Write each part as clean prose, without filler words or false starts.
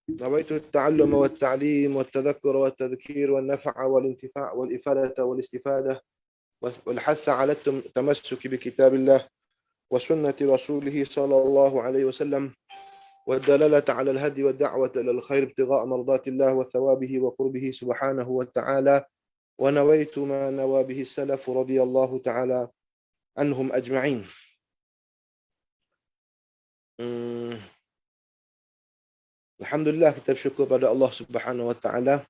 نويت التعلم والتعليم والتذكر والتذكير والنفع والانتفاع والإفادة والاستفادة والحث على التمسك بكتاب الله وسنة رسوله صلى الله عليه وسلم والدلالة على الهدي والدعوة إلى الخير ابتغاء مرضات الله وثوابه وقربه سبحانه وتعالى. ونويت ما نوى به السلف رضي الله تعالى عنهم أجمعين. Alhamdulillah, kita bersyukur pada Allah Subhanahu Wa Taala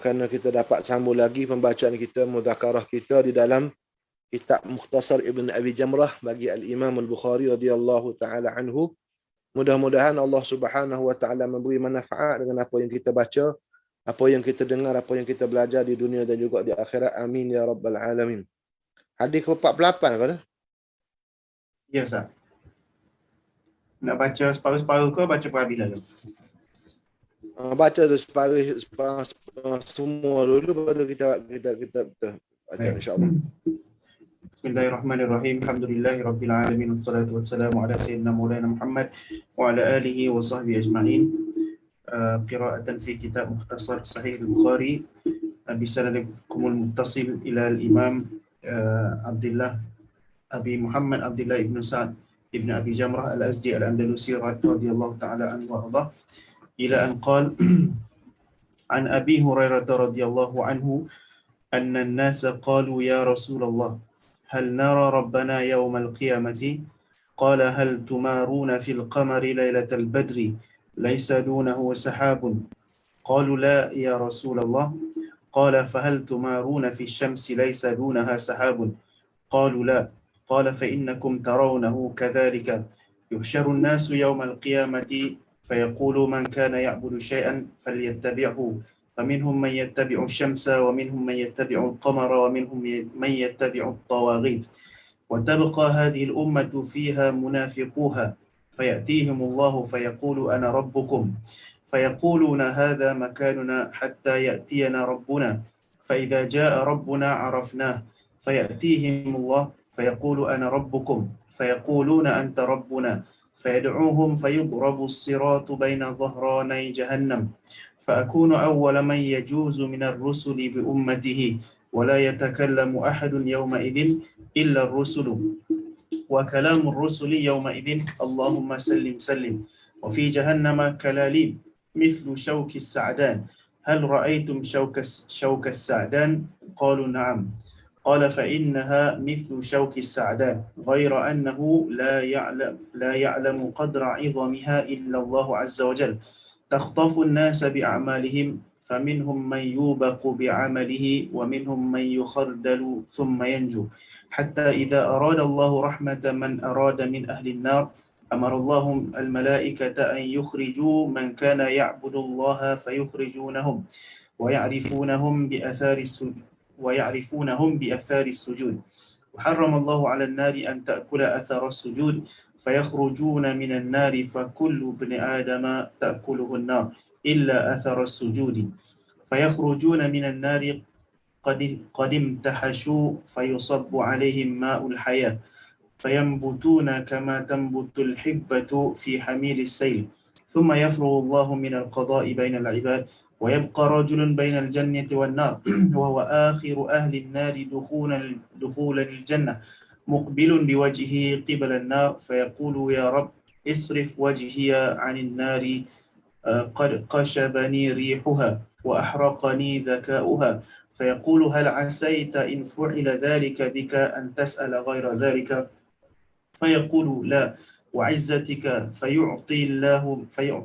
kerana kita dapat sambung lagi pembacaan kita, mudzakarah kita di dalam kitab Mukhtasar Ibn Abi Jamrah bagi Al-Imam Al-Bukhari radhiyallahu taala anhu. Mudah-mudahan Allah Subhanahu Wa Taala memberi manfaat dengan apa yang kita baca, apa yang kita dengar, apa yang kita belajar di dunia dan juga di akhirat. Amin ya rabbal alamin. Hadis ke-48 apa dah? Ya Ustaz. Nak baca separuh-separuh ke baca perhabis dulu? Baca tu separuh semua dulu, baru kita baca insya-Allah. Bismillahirrahmanirrahim. Alhamdulillahirabbil alamin wassalatu wassalamu ala sayyidina Maulana Muhammad wa ala alihi wa sahbihi ajma'in. Qira'atan fi kitab Mukhtasar Sahih Al-Bukhari bi sanadikum al-muttasil ila al-Imam Abdullah Abi Muhammad Abdullah ibn Sa'd ibn Abi Jamrah al-Azdi al-Andalusi radhiyallahu ta'ala anhu wa ardah ila an qala an Abi Hurairah radhiyallahu anhu anna an-nasa qalu ya Rasulullah hal nara rabbana yawm al-qiyamati qala hal tumaruna fil qamari laylatal badri laysa dunahu sahabun qalu la ya Rasulullah qala fahal tumaruna fi asy-syamsi laysa dunaha sahabun qalu la قال فإنكم ترونه كذلك يحشر الناس يوم القيامة فيقول من كان يعبد شيئا فليتبعه فمنهم من يتبع الشمس ومنهم من يتبع القمر ومنهم من يتبع الطواغيت وتبقى هذه الأمة فيها منافقوها فيأتيهم الله فيقول أنا ربكم فيقولون هذا مكاننا حتى يأتينا ربنا فإذا جاء ربنا عرفناه فيأتيهم الله فيقول أنا ربكم فيقولون أنت ربنا فيدعوهم فيضرب الصراط بين ظهراني جهنم فأكون أول من يجوز من الرسل بأمته ولا يتكلم أحد يومئذ إلا الرسل وكلام الرسل يومئذ اللهم سلم سلم وفي جهنم كلاليب مثل شوك السعدان هل رأيتم شوك السعدان قالوا نعم قال فإنها مثل شوك السعدان غير أنه لا يعلم قدر عظمها إلا الله عز وجل تخطف الناس بأعمالهم فمنهم من يوبق بعمله ومنهم من يخردل ثم ينجو حتى إذا أراد الله رحمة من أراد من أهل النار أمر الله الملائكة أن يخرجوا من كان يعبد الله فيخرجونهم ويعرفونهم بأثار السجود وحرم الله على النار أن تأكل أثر السجود فيخرجون من النار فكل ابن آدم تأكله النار إلا أثر السجود فيخرجون من النار قد امتحشوا فيصب عليهم ماء الحياة فينبتون كما تنبت الحبة في حميل السيل ثم يفرغ الله من القضاء بين العباد ويبقى رجل بين الجنة والنار وهو آخر أهل النار دخولا الجنة مقبل بوجهه قبل النار فيقول يا رب اصرف وجهي عن النار قد قشبني ريحها وأحرقني ذكاؤها فيقول هل عسيت إن فعل ذلك بك أن تسأل غير ذلك فيقول لا وعزتك فيعطي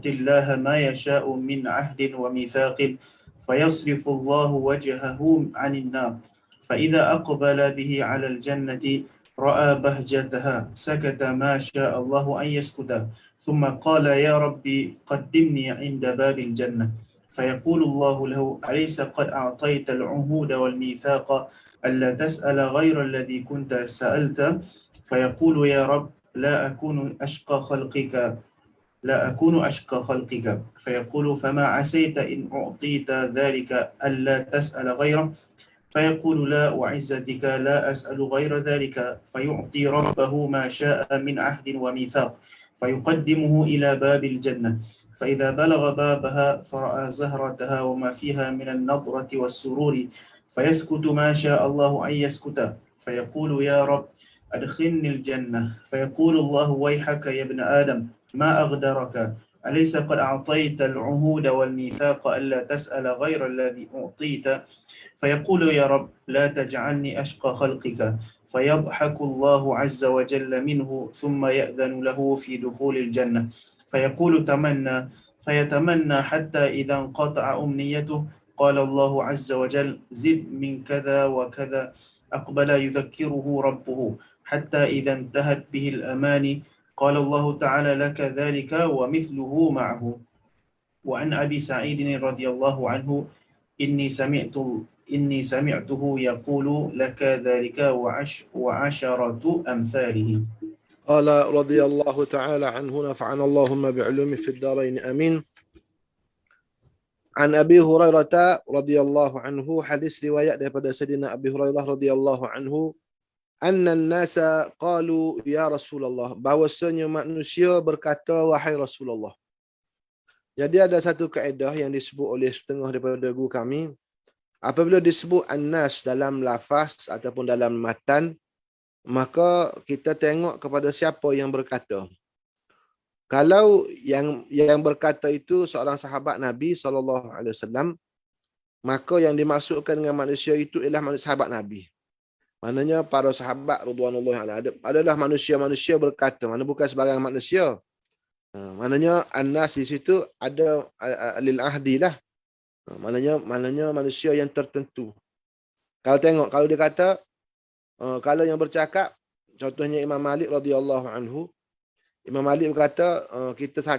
الله ما يشاء من عهد وميثاق فيصرف الله وجهه عن النار فإذا أقبل به على الجنة رأى بهجتها سكت ما شاء الله أن يسكت ثم قال يا ربي قدمني عند باب الجنة فيقول الله له أليس قد أعطيت العهود والميثاق ألا تسأل غير الذي كنت سألت فيقول يا رب لا أكون أشقى خلقك فيقول فما عسيت إن أعطيت ذلك ألا تسأل غيره فيقول لا وعزتك لا أسأل غير ذلك فيعطي ربه ما شاء من عهد وميثاق فيقدمه إلى باب الجنة فإذا بلغ بابها فرأى زهرتها وما فيها من النضرة والسرور فيسكت ما شاء الله أن يسكت، فيقول يا رب أدخلني الجنة، فيقول الله ويحك يا ابن آدم ما أغدرك، أليس قد أعطيت العهود والميثاق ألا تسأل غير الذي أعطيت، فيقول يا رب لا تجعلني أشقى خلقك، فيضحك الله عز وجل منه ثم يأذن له في دخول الجنة، فيقول تمنى، فيتمنى حتى إذا انقطع أمنيته قال الله عز وجل زد من كذا وكذا، أقبل يذكره ربه حتى إذا انتهت به الأماني قال الله تعالى لك ذلك ومثله معه. وعن أبي سعيد رضي الله عنه إني سمعت إني سمعته يقول لك ذلك وعشرة أمثاله. قال رضي الله تعالى عنه نفعنا اللهم بعلومه في الدارين آمين. An Abi Hurairah radhiyallahu anhu, hadis riwayat daripada Sayyidina Abi Hurairah radhiyallahu anhu, anna an-nasa qalu ya Rasulullah, bahwasanya manusia berkata wahai Rasulullah. Jadi ada satu kaedah yang disebut oleh setengah daripada guru kami, apabila disebut an-nas dalam lafaz ataupun dalam matan, maka kita tengok kepada siapa yang berkata. Kalau yang berkata itu seorang sahabat Nabi SAW, maka yang dimaksudkan dengan manusia itu ialah sahabat Nabi. Maknanya para sahabat radhiyallahu anhum adalah manusia-manusia berkata, mana bukan sebarang manusia. Maknanya an-nas di situ ada lil ahdi lah. Maknanya manusia yang tertentu. Kalau dia kata, kalau yang bercakap, contohnya Imam Malik radhiyallahu anhu, Imam Malik berkata,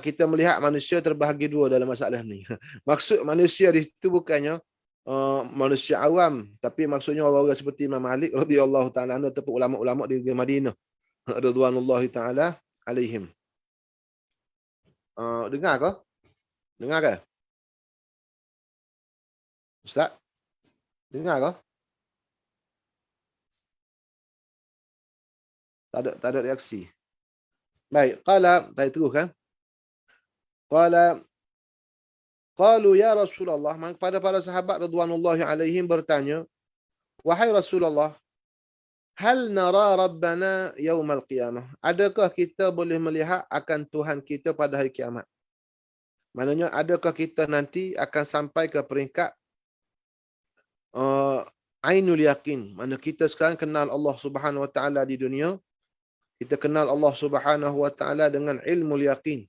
kita melihat manusia terbahagi dua dalam masalah ni. Maksud manusia di situ bukannya manusia awam, tapi maksudnya orang-orang seperti Imam Malik radhiyallahu taala ataupun ulama-ulama di Madinah radhiyallahu taala alaihim. Dengar ke? Dengar ke? Ustaz? Dengar ke? Tak ada reaksi. Baik, saya teruskan. Qalu ya Rasulullah, pada para sahabat radhiyallahu alaihim bertanya, wahai Rasulullah, hal nara rabbana yaumal qiyamah? Adakah kita boleh melihat akan Tuhan kita pada hari kiamat? Maknanya adakah kita nanti akan sampai ke peringkat ainul yakin? Mana kita sekarang kenal Allah Subhanahu wa taala di dunia. Kita kenal Allah Subhanahu wa taala dengan ilmu yaqin.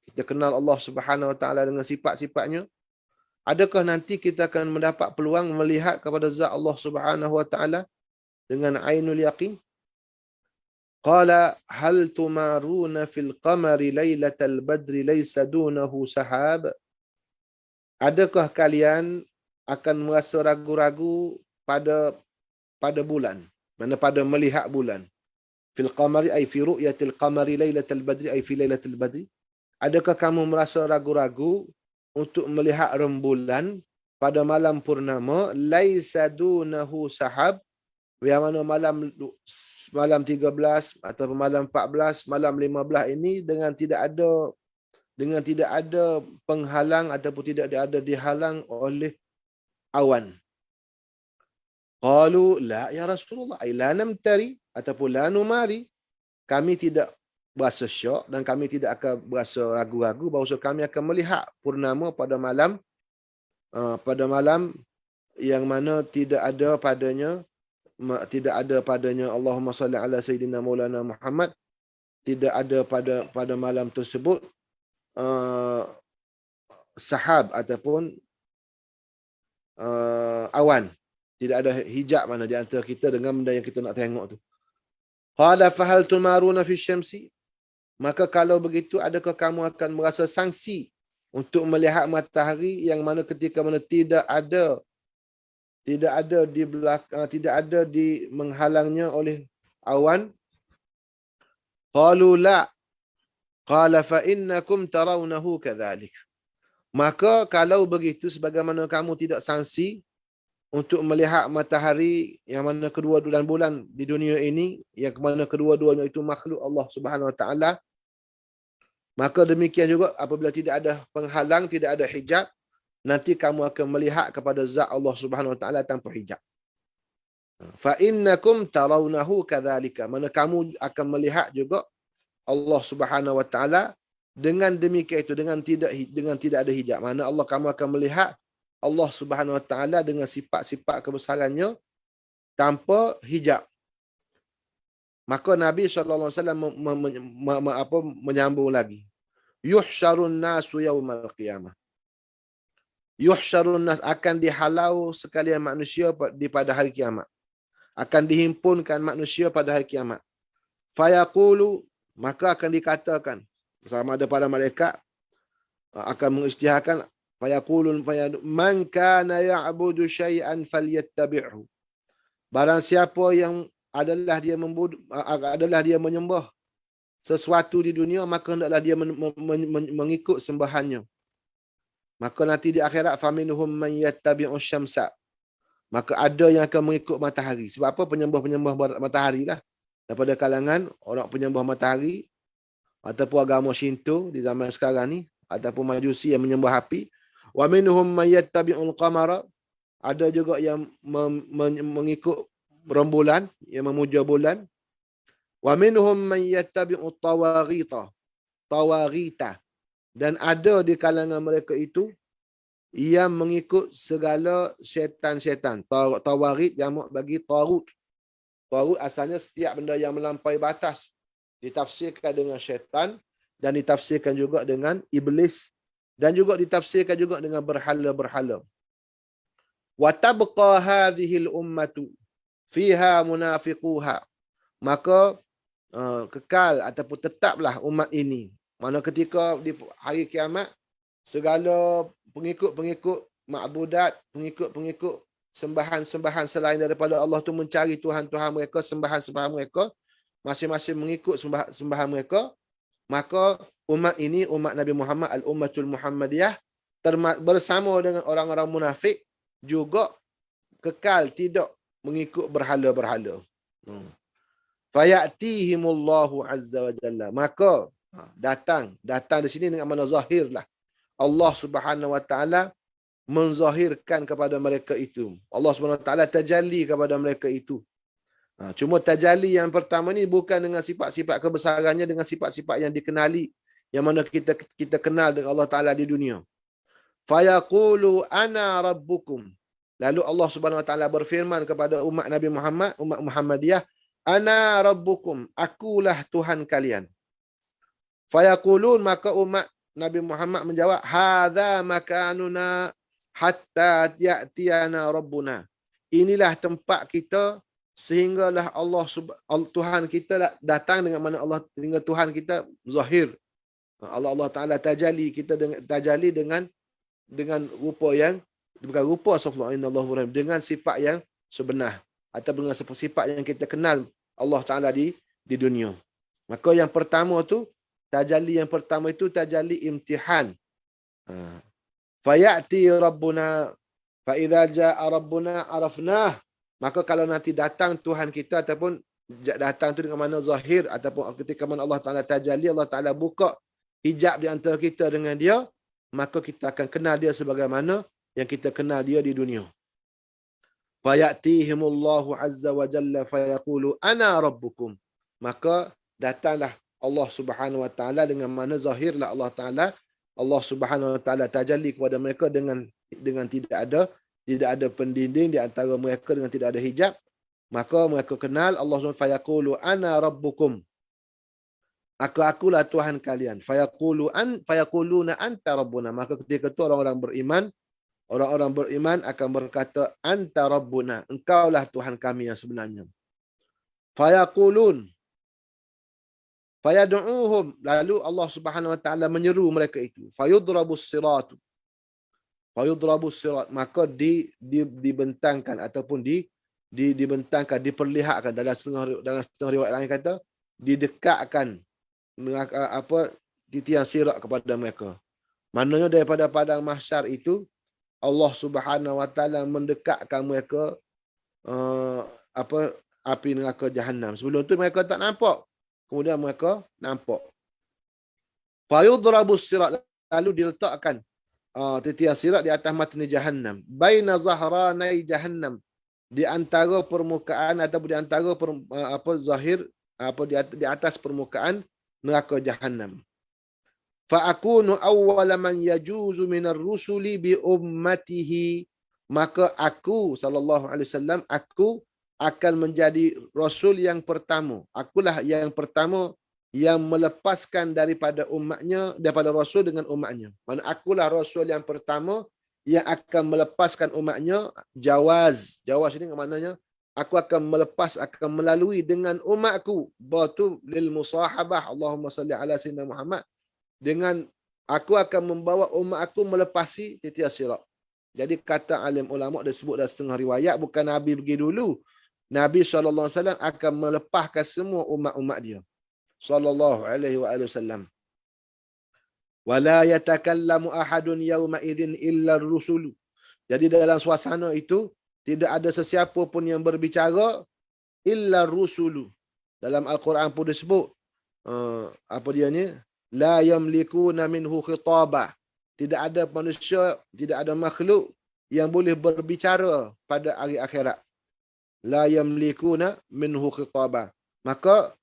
Kita kenal Allah Subhanahu wa taala dengan sifat-sifatnya. Adakah nanti kita akan mendapat peluang melihat kepada zat Allah Subhanahu wa taala dengan ainul yaqin? Qala hal tumaruna fil qamari lailatal badri laysa dunahu sahab? Adakah kalian akan merasa ragu-ragu pada bulan? Mana pada melihat bulan? Fil qamari ay fi ru'yatil qamari lailatal badri ay fi lailatil badri. Adakah kamu merasa ragu-ragu untuk melihat rembulan pada malam purnama laisa dunahu sahab, yang mana malam 13 atau malam 14, malam 15 ini dengan tidak ada penghalang ataupun tidak ada dihalang oleh awan. Qalu la ya Rasulullah ay la namtari ataupun la numari, kami tidak berasa syok dan kami tidak akan berasa ragu-ragu bahawa kami akan melihat purnama pada malam yang mana tidak ada padanya Allahumma salli ala sayyidina maulana Muhammad, tidak ada pada malam tersebut sahab ataupun awan. Tidak ada hijab mana di antara kita dengan benda yang kita nak tengok tu. Qala fahal tumaruna fi syamsi? Maka kalau begitu, adakah kamu akan merasa sangsi untuk melihat matahari yang mana ketika mana tidak ada di belakang, tidak ada di menghalangnya oleh awan? Qalu la. Qala fa innakum tarawnahu kadzalik. Maka kalau begitu, sebagaimana kamu tidak sangsi untuk melihat matahari yang mana kedua bulan di dunia ini, yang mana kedua-duanya itu makhluk Allah Subhanahu wa taala, Maka demikian juga apabila tidak ada penghalang, tidak ada hijab, nanti kamu akan melihat kepada zat Allah Subhanahu Wa Taala tanpa hijab. Fa innakum tarawnahu kadzalika. Mana kamu akan melihat juga Allah Subhanahu Wa Taala dengan demikian itu, dengan tidak ada hijab. Mana Allah, kamu akan melihat Allah Subhanahu Wa Taala dengan sifat-sifat kebesarannya tanpa hijab. Maka Nabi SAW menyambung lagi. Yuhsyarun nasu yaumal qiyamah. Yuhsyarun nas, akan dihalau sekalian manusia pada hari kiamat. Akan dihimpunkan manusia pada hari kiamat. Fayaqulu, maka akan dikatakan sama ada para malaikat akan mengisytiharkan, fayaqulun man kana ya'budu syai'an falyattabi'hu. Barang siapa yang adalah dia menyembah sesuatu di dunia, maka hendaklah dia mengikut sembahannya. Maka nanti di akhirat, faminhum man yattabi'u syamsa, maka ada yang akan mengikut matahari. Sebab apa? Penyembah matahari lah. Daripada kalangan orang penyembah matahari ataupun agama Shinto di zaman sekarang ni, ataupun Majusi yang menyembah api. Wa minhum man yattabi'ul qamara, ada juga yang mengikut rembulan, yang memuja bulan. Wa minhum man yattabi'ut tawaghita, dan ada di kalangan mereka itu yang mengikut segala syaitan-syaitan. Tawaghit jamak bagi tarut. Tarut asalnya setiap benda yang melampaui batas. Ditafsirkan dengan syaitan dan ditafsirkan juga dengan iblis dan juga ditafsirkan juga dengan berhala-berhala. Wa tabqa hadhihi al-ummatu fiha munafiquha, maka kekal ataupun tetaplah umat ini. Mana ketika di hari kiamat, segala pengikut-pengikut ma'budat, pengikut-pengikut sembahan-sembahan selain daripada Allah tu mencari Tuhan-Tuhan mereka, sembahan-sembahan mereka, masing-masing mengikut sembahan mereka, maka umat ini, umat Nabi Muhammad, al-ummatul Muhammadiyah, bersama dengan orang-orang munafik juga kekal tidak mengikut berhala-berhala. Fayatihimullahu azza wa jalla, maka datang di sini dengan makna zahir lah. Allah Subhanahu wa taala menzahirkan kepada mereka itu. Allah Subhanahu wa taala tajalli kepada mereka itu. Cuma tajalli yang pertama ni bukan dengan sifat-sifat kebesarannya, dengan sifat-sifat yang dikenali, yang mana kita kenal dengan Allah taala di dunia. Fayaqulu ana rabbukum. Lalu Allah Subhanahu wa taala berfirman kepada umat Nabi Muhammad, umat Muhammadiyah, ana rabbukum, akulah Tuhan kalian. Fayaqulun, maka umat Nabi Muhammad menjawab, hadza makanuna hatta ya'tiyana rabbuna. Inilah tempat kita sehinggalah Tuhan kita datang, dengan mana Allah, sehingga Tuhan kita zahir. Allah Taala tajalli kita dengan rupa yang bukan rupa astagfirullah, dengan sifat yang sebenar atau dengan sifat yang kita kenal Allah Taala di dunia. Maka yang pertama tu, tajalli yang pertama itu tajalli imtihan. Fayati rabbuna fa idza jaa rabbuna arafnah. Maka kalau nanti datang Tuhan kita, ataupun datang tu dengan mana zahir, ataupun ketika mana Allah Taala tajalli, Allah Taala buka hijab di antara kita dengan dia, maka kita akan kenal dia sebagaimana yang kita kenal dia di dunia. Fayatihimullahu azza wa jalla fayaqulu ana rabbukum. Maka datanglah Allah Subhanahu wa taala dengan mana zahirlah Allah Subhanahu wa taala tajalli kepada mereka dengan tidak ada pendinding di antara mereka, dengan tidak ada hijab. Maka mereka kenal Allah Subhanahu wa taala, fayaqulu ana rabbukum. Akulah Tuhan kalian. Fayaquluna anta rabbuna. Maka ketika itu orang-orang beriman akan berkata, anta rabbuna, engkaulah Tuhan kami yang sebenarnya. Fayaqulun, fayadu'uhum, lalu Allah Subhanahu wa taala menyeru mereka itu. Fayudrabus sirat, maka dibentangkan ataupun dibentangkan, diperlihatkan, dalam setengah riwayat lain kata didekatkan titian sirat kepada mereka. Maknanya daripada padang mahsyar itu Allah Subhanahu wa taala mendekatkan mereka api neraka Jahannam. Sebelum tu mereka tak nampak, kemudian mereka nampak. Fayudrabu sirat, lalu diletakkan titian sirat di atas matni jahannam. Baina zahranai jahannam, di antara permukaan ataupun di antara zahir di atas permukaan neraka jahannam. Fa akunu awwala man yajuzu minar rusuli bi ummatihi, maka aku sallallahu alaihi wasallam, aku akan menjadi rasul yang pertama. Akulah yang pertama yang melepaskan daripada umatnya, daripada rasul dengan umatnya. Maksudnya akulah rasul yang pertama yang akan melepaskan umatnya. Jawaz ini maknanya aku akan melepas, akan melalui dengan umatku. Batu lil musahabah, Allahumma salli ala sayyidina Muhammad. Dengan aku akan membawa umat aku melepasi titian sirat. Jadi kata alim ulama' disebut dalam setengah riwayat, bukan Nabi pergi dulu. Nabi SAW akan melepaskan semua umat-umat dia. Sallallahu alaihi wasallam. Wala yatakallamu ahadun yawma idzin illa ar-rusulu. Jadi dalam suasana itu tidak ada sesiapa pun yang berbicara illa ar-rusulu. Dalam Al-Quran pun disebut apa dia ni? La yamlikuna minhu khitaba. Tidak ada manusia, tidak ada makhluk yang boleh berbicara pada hari akhirat. La yamlikuna minhu khitaba. Maka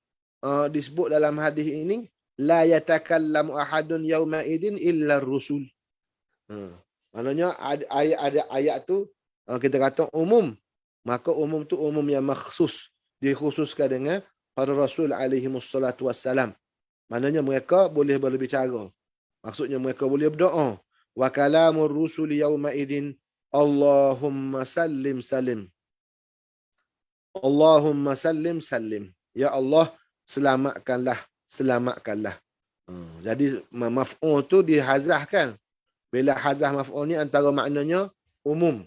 disebut dalam hadis ini, la yatakallamu ahadun yawma idzin illa ar-rusul. Maknanya ada ayat tu kita kata umum. Maka umum tu umum yang makhsus, dikhususkan dengan para rasul alaihi wassalatu wassalam. Maknanya mereka boleh berbicara. Maksudnya mereka boleh berdoa. Wa kalamur rusuli yawma idzin Allahumma sallim salim. Allahumma sallim salim. Ya Allah, selamatkanlah, selamatkanlah. Jadi maf'ul tu dihazahkan. Bila hazah maf'ul ni antara maknanya umum.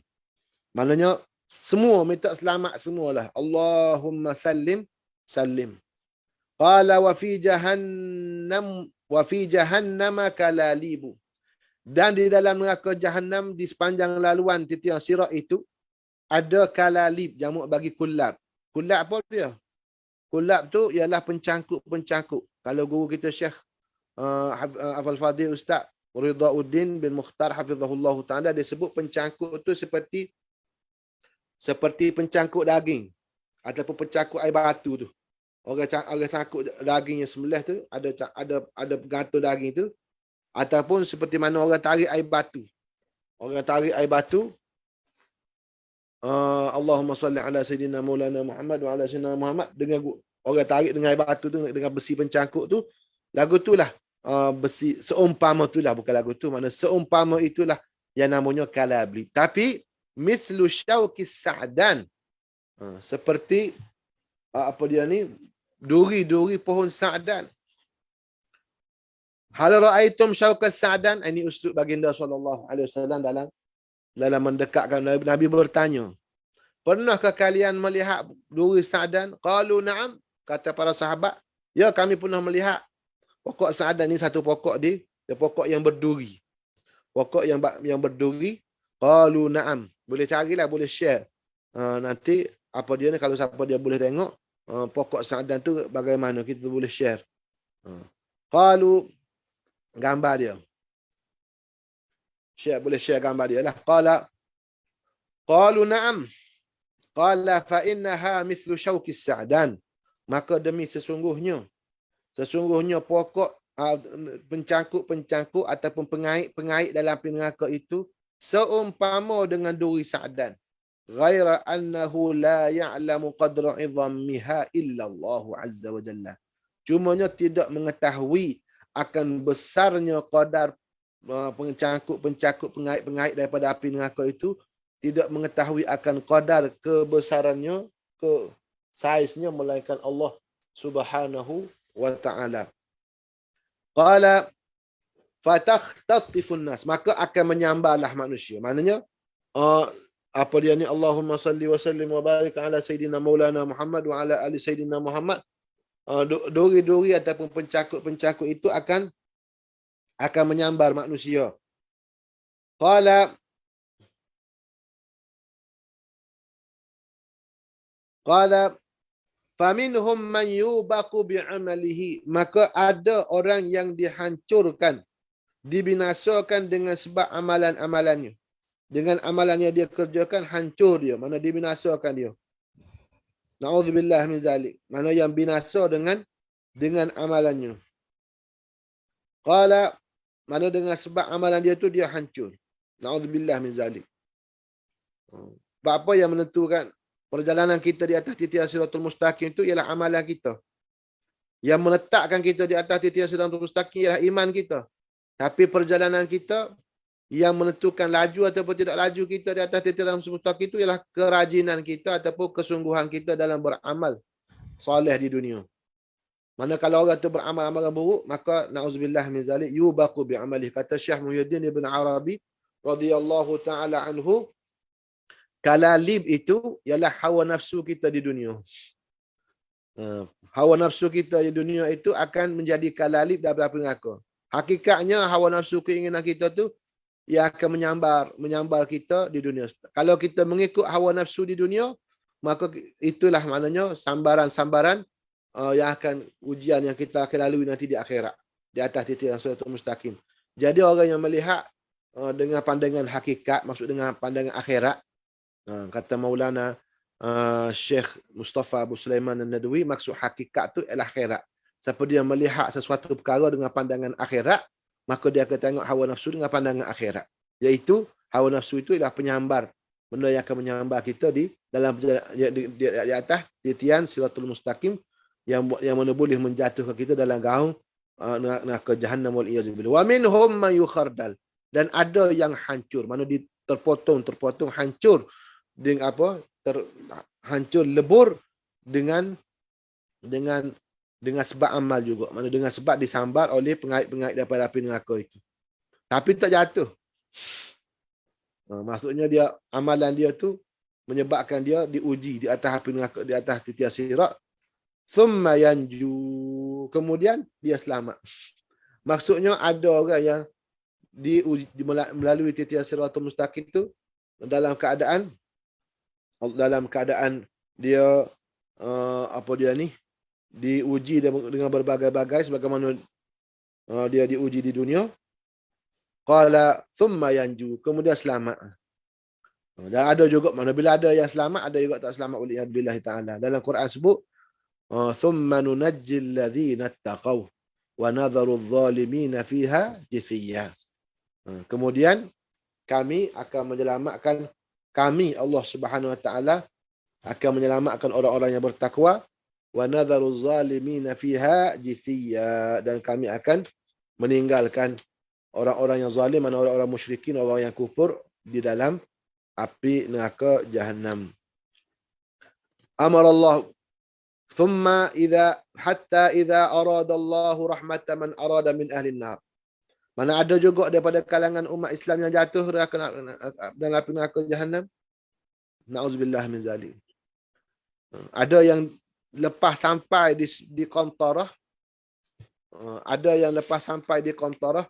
Maknanya semua minta selamat semualah. Allahumma sallim salim. Qala wa fi jahannam kalalibu. Dan di dalam neraka jahannam, di sepanjang laluan titian sirat itu ada kalalib, jamak bagi kulab. Kulab apa dia? Kulab tu ialah pencangkuk-pencangkuk. Kalau guru kita Syekh Abdul Fadil Ustaz Ridauddin bin Mukhtar hafizahullah taala, dia sebut pencangkuk tu seperti pencangkuk daging ataupun pencangkuk air batu tu. Orang cangkuk daging yang sembelih tu ada pengatur daging tu, ataupun seperti mana orang tarik air batu. Orang tarik air batu, Allahumma salli ala sayyidina Maulana Muhammad wa ala sayyidina Muhammad, dengan orang tarik dengan air batu tu, dengan besi pencangkuk tu. Lagu tu lah besi, seumpama tu lah, bukan lagu tu, mana seumpama itulah yang namanya kalabli. Tapi mithlu syauqis sa'dan, seperti apa dia ni, duri-duri pohon sa'dan. Hal ra'aitum syauqas sa'dan, ini uslub baginda sallallahu alaihi wasallam dalam mendekatkan. Nabi bertanya, pernahkah kalian melihat duri sa'dan? Qalu na'am, kata para sahabat, ya kami pernah melihat. Pokok sa'dan ni satu pokok dia pokok yang berduri. Pokok yang berduri. Qalu na'am. Boleh carilah, boleh share. Nanti apa dia ni, kalau siapa dia boleh tengok pokok sa'dan tu bagaimana, kita boleh share. Qalu, gambar dia. Boleh share gambar dia lah. Qalu na'am. Qala fa innaha mithlu syauqis sa'dan. Maka demi sesungguhnya pokok pencangkuk ataupun pengait dalam api neraka itu seumpama dengan duri sa'dan. Ghaira annahu la ya'lamu qadra 'idhammiha illa Allah azza wa jalla. Cumanya tidak mengetahui akan besarnya qadar pencangkuk pengait daripada api neraka itu, tidak mengetahui akan qadar kebesarannya, saiznya, melainkan Allah subhanahu wa ta'ala. Qala fatakhtatifun nas, maka akan menyambarlah manusia. Maknanya apa dia ni, Allahumma salli wa sallim wa barik ala sayyidina Maulana Muhammad wa ala ali sayyidina Muhammad. Duri-duri ataupun pencangkuk itu akan menyambar manusia. Qala Faminhum man yubaqu bi'amalihi. Maka ada orang yang dihancurkan, dibinasakan dengan sebab amalan-amalannya. Dengan amalan yang dia kerjakan, hancur dia. Mana dibinasakan dia. Na'udzubillah min zalik. Mana yang binasa dengan amalannya. Qala, mana dengan sebab amalan dia tu dia hancur. Na'udzubillah min zalik. Sebab apa yang menentukan perjalanan kita di atas titian siratul mustaqim itu ialah amalan kita. Yang meletakkan kita di atas titian siratul mustaqim ialah iman kita. Tapi perjalanan kita yang menentukan laju ataupun tidak laju kita di atas titian siratul mustaqim itu ialah kerajinan kita ataupun kesungguhan kita dalam beramal soleh di dunia. Mana kalau orang itu beramal amalan buruk, maka na'udzubillah min zalik yubaqu bi'amalih. Kata Syekh Muhyiddin Ibn Arabi radhiyallahu taala anhu, kalalib itu ialah hawa nafsu kita di dunia. Hawa nafsu kita di dunia itu akan menjadi kalalib dalam api neraka. Hakikatnya hawa nafsu keinginan kita tu ia akan menyambar kita di dunia. Kalau kita mengikut hawa nafsu di dunia, maka itulah maknanya sambaran-sambaran yang akan ujian yang kita akan lalui nanti di akhirat, di atas titik yang siratul mustaqim. Jadi orang yang melihat dengan pandangan hakikat, maksud dengan pandangan akhirat, kata Maulana Syekh Mustafa Abu Sulaiman An-Nadwi, maksud hakikat tu ialah akhirat. Siapa dia melihat sesuatu perkara dengan pandangan akhirat, maka dia akan tengok hawa nafsu dengan pandangan akhirat. Iaitu hawa nafsu itu ialah penyambar, benda yang akan menyambar kita di atas titian siratul mustaqim yang mana boleh menjatuhkan kita dalam gaung neraka jahannam wal iyaz billah. Wa minhum man yukhardal, dan ada yang hancur, mana terpotong hancur dengan apa? Hancur lebur dengan sebab amal juga. Mana dengan sebab disambar oleh pengait-pengait daripada api neraka itu. Tapi tak jatuh. Maksudnya dia amalan dia tu menyebabkan dia diuji di atas api neraka, di atas titian sirat. Thumma yanju, kemudian dia selamat. Maksudnya ada orang yang diuji melalui titian siratul mustaqim itu dalam keadaan dia diuji dengan berbagai-bagai sebagaimana dia diuji di dunia. Qala thumma yanju, kemudian selamat. Dan ada juga bila ada yang selamat, ada juga tak selamat oleh billahi taala. Dalam Quran sebut thumma nunajjil ladzina taqaw wa nadharu adh-dhalimina fiha jithiya. Kemudian kami akan menyelamatkan, kami Allah Subhanahu wa taala akan menyelamatkan orang-orang yang bertakwa, wa nadharu adh-dhalimina fiha jithiya, dan kami akan meninggalkan orang-orang yang zalim, orang-orang musyrikin, orang yang kufur di dalam api neraka jahannam. Amara Allah thumma hatta idza arada Allah rahmatan man arada min ahli an-nar. Mana ada juga daripada kalangan umat Islam yang jatuh dalam api neraka jahannam. Na'udzubillah min zalik. Ada yang lepas sampai di qantarah. Ada yang lepas sampai di qantarah.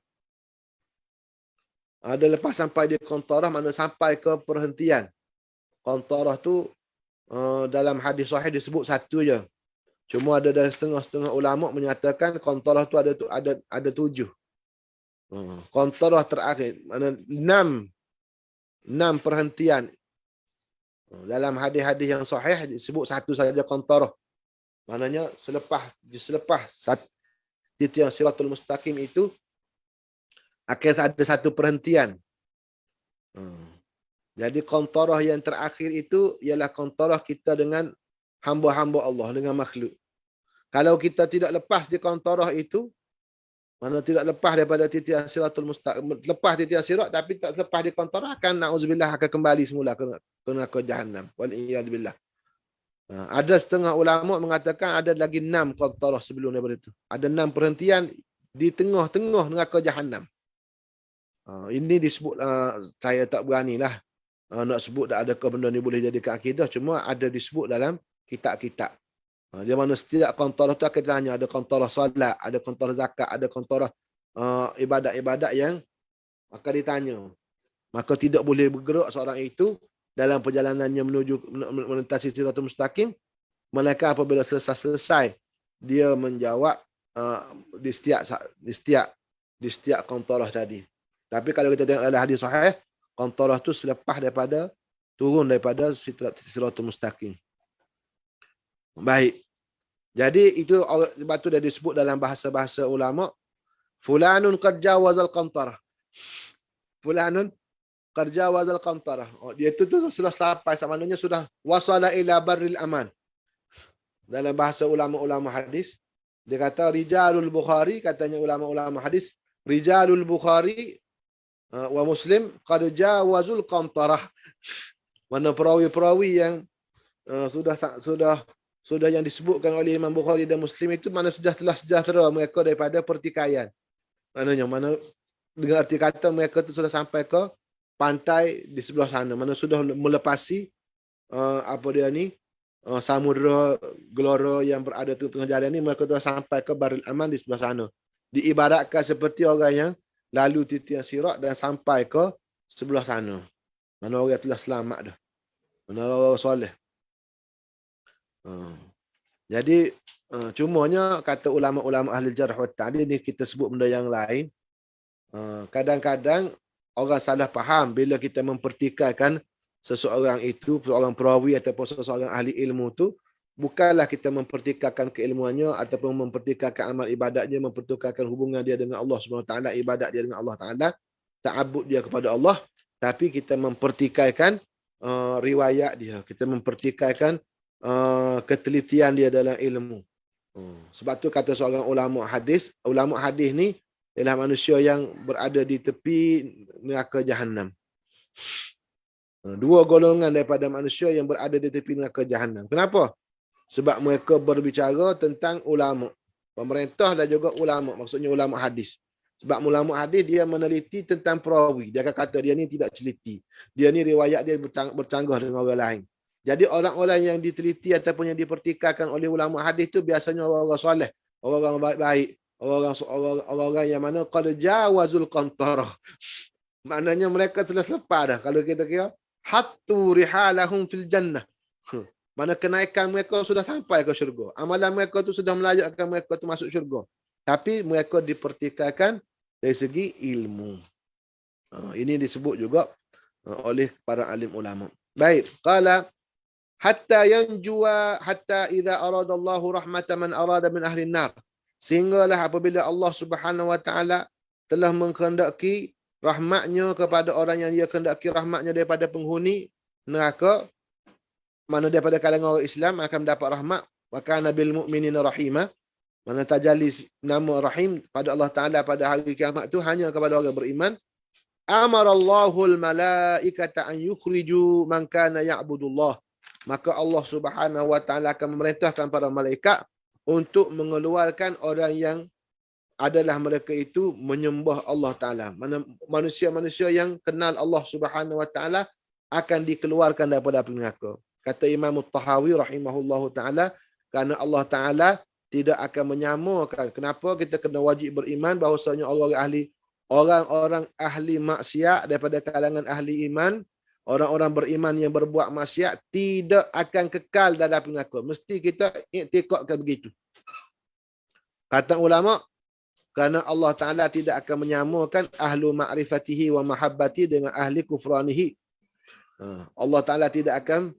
Ada lepas sampai di qantarah, mana sampai ke perhentian. Qantarah tu dalam hadis sahih disebut satu je. Cuma ada dari setengah-setengah ulama menyatakan qantarah tu ada 7. Qantarah terakhir, mana 6 perhentian. Dalam hadis-hadis yang sahih disebut satu saja qantarah. Maknanya selepas titian siratul mustaqim itu akan ada satu perhentian. Jadi qantarah yang terakhir itu ialah qantarah kita dengan hamba-hamba Allah, dengan makhluk. Kalau kita tidak lepas di qantarah itu, mana tidak lepas daripada titian siratul mustaqim, lepas titian sirat tapi tak lepas di qantarah, akan na'udzubillah akan kembali semula ke neraka jahannam. Wal iyad billah. Ada setengah ulama mengatakan ada lagi 6 qantarah sebelum daripada itu. Ada 6 perhentian di tengah-tengah neraka jahannam. Ini disebut, saya tak beranilah nak sebut tak adakah benda ni boleh jadikan akidah, cuma ada disebut dalam kitab-kitab. Di mana setiap qantarah tu akan ditanya, ada qantarah solat, ada qantarah zakat, ada qantarah ibadat-ibadat yang akan ditanya. Maka tidak boleh bergerak seorang itu dalam perjalanannya menuju melintasi siratul mustaqim Melainkan apabila selesai dia menjawab di setiap qantarah tadi. Tapi kalau kita tengok dalam hadis sahih, qantarah tu selepas daripada turun daripada siratul mustaqim. Baik. Jadi itu sebab tu dah disebut dalam bahasa-bahasa ulama, fulanun qad jawazal qantarah. Fulanun qad jawazal qantarah. Dia tu sudah sampai, maknanya sudah wasala ila barril aman. Dalam bahasa ulama-ulama hadis, dia kata rijalul Bukhari, katanya ulama-ulama hadis, rijalul Bukhari wa Muslim qad jawazul qantarah. Mana perawi-perawi yang sudah yang disebutkan oleh Imam Bukhari dan Muslim itu mana telah sejahtera mereka daripada pertikaian. Maknanya mana dengan arti kata mereka itu sudah sampai ke pantai di sebelah sana, mana sudah melepasi samudra gelora yang berada di tengah jalan ni, mereka telah sampai ke baril aman di sebelah sana. Diibaratkan seperti orang yang lalu titian sirat dan sampai ke sebelah sana. Mana orang telah selamat dah. Mana orang soleh. Jadi cumanya kata ulama-ulama ahli jarh wa ta'dil ni, kita sebut benda yang lain. Kadang-kadang orang salah faham bila kita mempertikaikan seseorang itu, seorang perawi ataupun seseorang ahli ilmu tu, bukanlah kita mempertikaikan keilmuannya ataupun mempertikaikan amal ibadatnya, mempertikaikan hubungan dia dengan Allah Subhanahu Wa Taala, ibadat dia dengan Allah Taala, ta'abbud dia kepada Allah, tapi kita mempertikaikan riwayat dia, kita mempertikaikan ketelitian dia dalam ilmu. Sebab tu kata seorang ulama hadis ni ialah manusia yang berada di tepi neraka Jahannam. Dua golongan daripada manusia yang berada di tepi neraka Jahannam. Kenapa? Sebab mereka berbicara tentang ulama. Pemerintah dan juga ulama, maksudnya ulama hadis. Sebab ulama hadis dia meneliti tentang perawi. Dia akan kata dia ni tidak teliti. Dia ni riwayat dia bercanggah dengan orang lain. Jadi orang-orang yang diteliti ataupun yang dipertikaikan oleh ulama hadis tu biasanya orang-orang soleh, orang-orang baik-baik, orang-orang yang mana qad jawazul qantarah. Maknanya mereka telah selepas dah. Kalau kita kira hattu rihalahum fil jannah. Mana kenaikan mereka sudah sampai ke syurga. Amalan mereka tu sudah melayakkan mereka tu masuk syurga. Tapi mereka dipertikaikan dari segi ilmu. Ini disebut juga oleh para alim ulama. Baik, qala hatta yanjua hatta idza aradallahu rahmatan man arada min ahli an-nar. Sehinggalah apabila Allah Subhanahu wa taala telah mengkehendaki rahmatnya kepada orang yang dia kehendaki rahmatnya daripada penghuni neraka, mana daripada kalangan orang Islam akan mendapat rahmat, wa kana bil mu'minina rahima. Mana tajalli nama rahim pada Allah Taala pada hari kiamat tu hanya kepada orang beriman. Amarallahu al-malaikata an yukhriju man kana ya'budullah. Maka Allah Subhanahu wa taala akan memerintahkan para malaikat untuk mengeluarkan orang yang adalah mereka itu menyembah Allah Taala. Manusia-manusia yang kenal Allah Subhanahu wa taala akan dikeluarkan daripada api neraka. Kata Imam Tahawi rahimahullahu taala, kerana Allah Taala tidak akan menyamakan. Kenapa kita kena wajib beriman bahawasanya orang-orang ahli maksiat daripada kalangan ahli iman, orang-orang beriman yang berbuat maksiat tidak akan kekal dalam api neraka. Mesti kita iktikadkan begitu. Kata ulama, kerana Allah Ta'ala tidak akan menyamakan ahlu ma'rifatihi wa mahabbati dengan ahli kufranihi. Allah Ta'ala tidak akan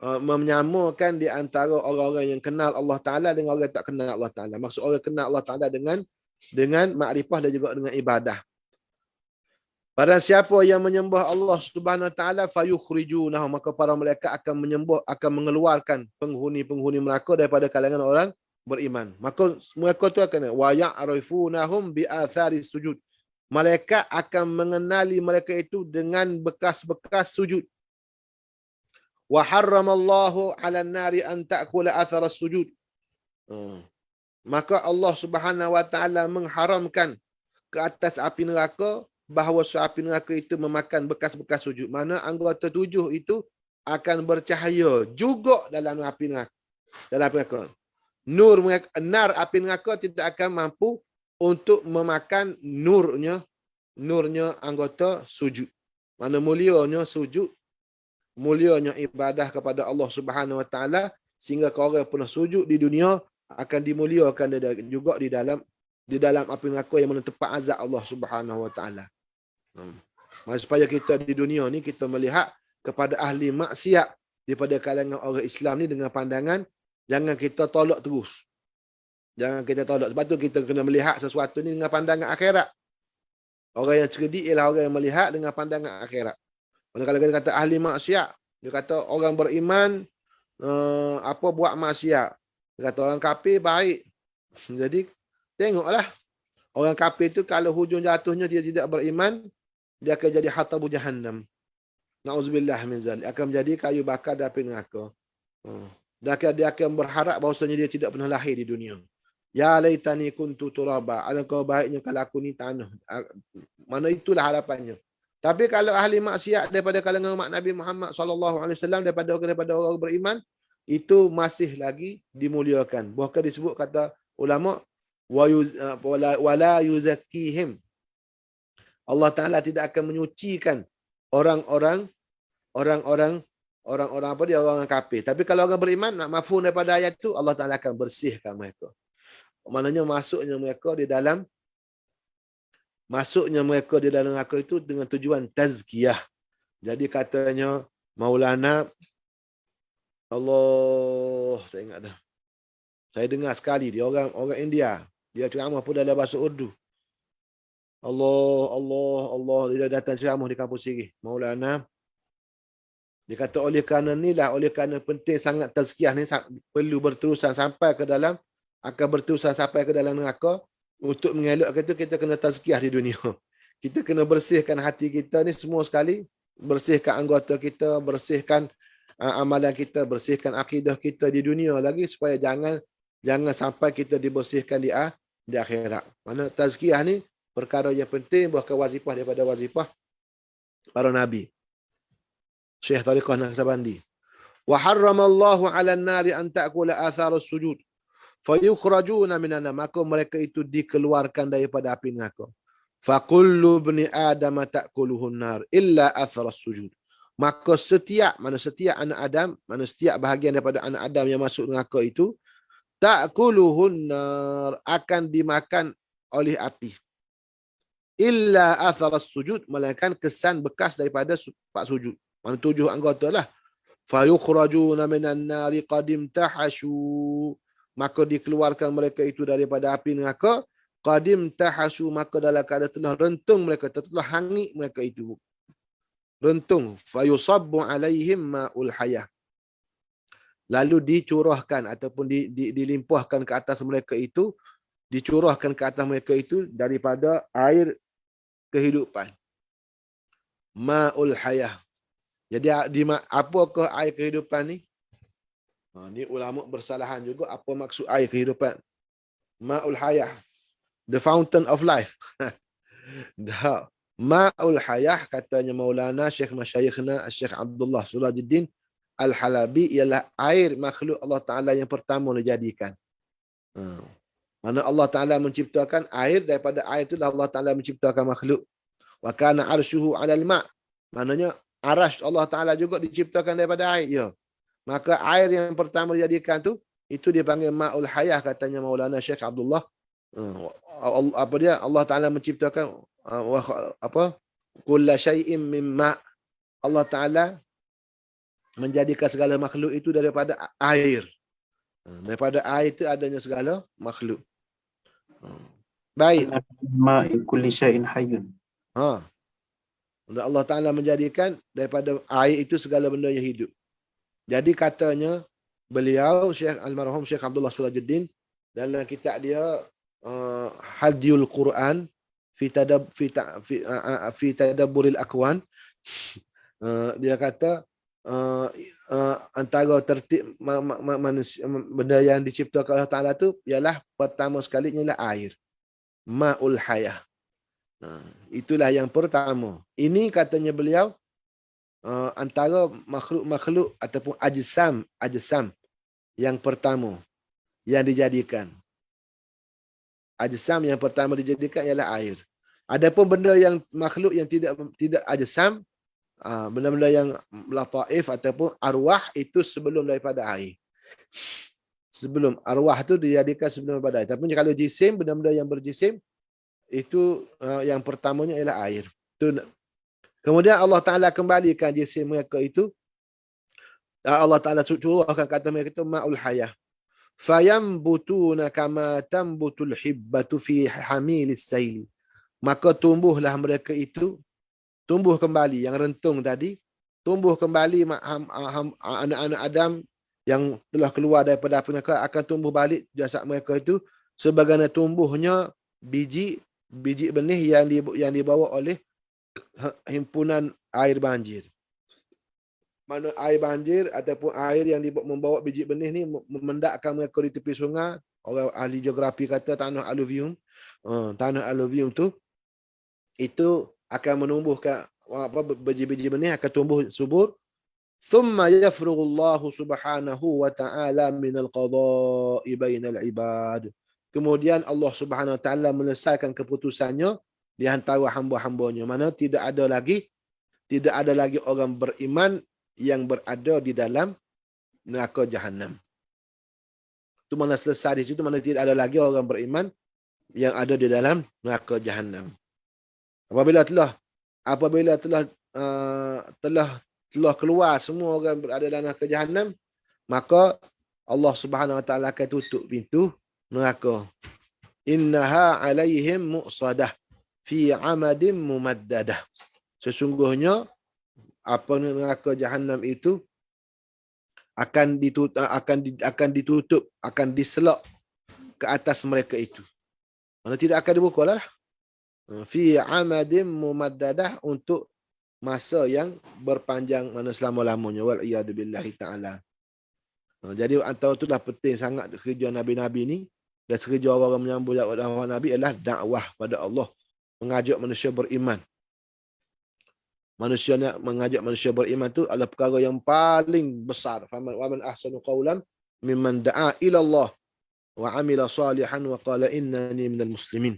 menyamakan di antara orang-orang yang kenal Allah Ta'ala dengan orang yang tak kenal Allah Ta'ala. Maksud orang kenal Allah Ta'ala dengan makrifah dan juga dengan ibadah. Barang siapa yang menyembah Allah Subhanahu Wa Taala fayukhrijunahu, maka para malaikat akan mengeluarkan penghuni-penghuni neraka daripada kalangan orang beriman. Maka mereka tu akan wa ya'rifunahum bi athari sujud. Malaikat akan mengenali mereka itu dengan bekas-bekas sujud. Wa harramallahu 'alan nari an ta'kula athara sujud. Maka Allah Subhanahu Wa Taala mengharamkan ke atas api neraka bahawa api neraka itu memakan bekas-bekas sujud. Mana anggota 7 itu akan bercahaya juga dalam api neraka. Dalam api neraka. Nar api neraka tidak akan mampu untuk memakan nurnya anggota sujud. Mana mulianya sujud, mulianya ibadah kepada Allah Subhanahu Wa Taala, sehingga orang pernah sujud di dunia akan dimuliakan juga di dalam api neraka yang mana tempat azab Allah Subhanahu wa taala. Supaya kita di dunia ni kita melihat kepada ahli maksiat daripada kalangan orang Islam ni dengan pandangan jangan kita tolak terus. Jangan kita tolak. Sebab tu kita kena melihat sesuatu ni dengan pandangan akhirat. Orang yang cerdik ialah orang yang melihat dengan pandangan akhirat. Kalau kita kata ahli maksiat, dia kata orang beriman buat maksiat. Dia kata orang kafir baik. Jadi tengoklah. Orang kafir tu kalau hujung jatuhnya dia tidak beriman, dia akan jadi hatabu jahannam. Na'udzubillah min zalik. Akan menjadi kayu bakar di api neraka. Dan dia akan berharap bahawasanya dia tidak pernah lahir di dunia. Ya laitani kuntu turaba. Alangkah baiknya kalau aku ni tanah. Mana itulah harapannya. Tapi kalau ahli maksiat daripada kalangan umat Nabi Muhammad SAW daripada orang beriman, itu masih lagi dimuliakan. Bahkan disebut kata ulama wala yuzakkihim. Allah Taala tidak akan menyucikan orang-orang apa dia, orang kafir. Tapi kalau orang beriman, nak mafhum daripada ayat tu, Allah Taala akan bersihkan mereka. Maknanya masuknya mereka di dalam neraka itu dengan tujuan tazkiyah. Jadi katanya Maulana, Allah, saya ingat dah. Saya dengar sekali dia orang India. Dia ceramah pun dalam bahasa Urdu. Allah, dia datang ceramah di kampus sini. Maulana, dia kata oleh kerana penting sangat tazkiyah ni perlu berterusan sampai ke dalam neraka. Untuk mengelakkan itu kita kena tazkiyah di dunia. Kita kena bersihkan hati kita ni semua sekali, bersihkan anggota kita, bersihkan amalan kita, bersihkan akidah kita di dunia lagi supaya jangan sampai kita dibersihkan di akhirat. Mana tazkiyah ni perkara yang penting, bahkan wazifah daripada wazifah para nabi. Syekh Tariqah Naqsabandi. Wa harramallahu 'alan nari an ta'kula atharus sujud. Fayukhrajuna minan nar. Maka mereka itu dikeluarkan daripada api neraka. Fa kullu ibni adam ta'kuluhun nar illa atharus sujud. Maka setiap anak Adam, setiap bahagian daripada anak Adam yang masuk neraka itu ta'kuluhun nar, akan dimakan oleh api. Illa atharus sujud, melainkan kesan bekas daripada pak sujud. Mana 7 anggota lah. Fayukhrajuna minan nari qadim tahashu. Maka dikeluarkan mereka itu daripada api neraka. Qadim tahashu, maka dalam keadaan telah rentung mereka, telah hangit mereka itu. Rentung. Fayusabbu alaihim ma'ul hayah. Lalu dicurahkan ataupun dilimpahkan ke atas mereka itu, dicurahkan ke atas mereka itu daripada air kehidupan. Ma'ul hayah. Jadi apakah air kehidupan ni? Ni ulama bersalahan juga apa maksud air kehidupan. Ma'ul hayah, the fountain of life. Ma'ul hayah, katanya Maulana Syekh Masyayikhna Syekh Abdullah Surajuddin Al-Halabi, ialah air makhluk Allah Ta'ala yang pertama dijadikan. Mana Allah Ta'ala menciptakan air, daripada air itulah Allah Ta'ala menciptakan makhluk. Wa kana arsyuhu 'alal ma'. Maknanya arasy Allah Ta'ala juga diciptakan daripada air. Ya. Maka air yang pertama dijadikan tu, itu dipanggil ma'ul hayah, katanya Maulana Syekh Abdullah. Allah Ta'ala menciptakan kulla syai'in min ma'. Allah Ta'ala menjadikan segala makhluk itu daripada air. Daripada air itu adanya segala makhluk. Baik. Ma'i kulli syai'in hayyun. Allah Ta'ala menjadikan daripada air itu segala benda yang hidup. Jadi katanya beliau Syekh Almarhum Syekh Abdullah Surajuddin dalam kitab dia Hadiyul Quran fi tadabburil aqwan, dia kata antara tertib manusia, benda yang diciptakan Allah Ta'ala tu ialah pertama sekali ialah air. Ma'ul hayah. Itulah yang pertama. Ini katanya beliau antara makhluk-makhluk ataupun ajsam yang pertama yang dijadikan. Ajsam yang pertama dijadikan ialah air. Adapun benda yang makhluk yang tidak ajsam, benda-benda yang lataif ataupun arwah, itu sebelum daripada air. Sebelum arwah tu dijadikan sebelum badai. Tapi kalau jisim, benda-benda yang berjisim, itu yang pertamanya ialah air. Kemudian Allah Ta'ala kembalikan jisim mereka itu. Allah Ta'ala curahkan kata mereka itu ma'ul hayah. Fayambutuna kama tambutul hibbatu fi hamilis sayli. Maka tumbuhlah mereka itu, tumbuh kembali yang rentung tadi, tumbuh kembali anak-anak Adam yang telah keluar daripada api neraka akan tumbuh balik jasad mereka itu sebagaimana tumbuhnya biji benih yang dibawa oleh himpunan air banjir. Mana air banjir ataupun air yang membawa biji benih ni memendakkan mereka di tepi sungai. Orang ahli geografi kata tanah aluvium. Tanah aluvium tu itu akan menumbuhkan biji-biji benih akan tumbuh subur. Thumma yafrughullahu subhanahu wa ta'ala minal qada'i bainal ibad. Kemudian Allah Subhanahu wa ta'ala menyelesaikan keputusannya di antara hamba-hambanya. Mana tidak ada lagi orang beriman yang berada di dalam neraka jahanam. Itu mana selesai di situ, mana tidak ada lagi orang beriman yang ada di dalam neraka jahanam. Apabila telah keluar semua orang berada dalam neraka jahanam, maka Allah Subhanahu wa taala akan tutup pintu neraka. Innaha alaihim mu'sadah fi amadin mumaddadah. Sesungguhnya apa neraka jahanam itu akan ditutup, akan diselak ke atas mereka itu. Mana tidak akan dibuka lah. Fi amadin mumaddadah, untuk masa yang berpanjang, mana selama-lamanya. Wal iyadu billahi ta'ala. Jadi antara itulah penting sangat kerja Nabi-Nabi ni dan kerja orang menyambut dakwah Nabi adalah dakwah pada Allah, mengajak manusia beriman. Mengajak manusia beriman tu adalah perkara yang paling besar. Faman ahsanu qawlan mimman da'a ila Allah wa amila salihan wa qala innani minal muslimin.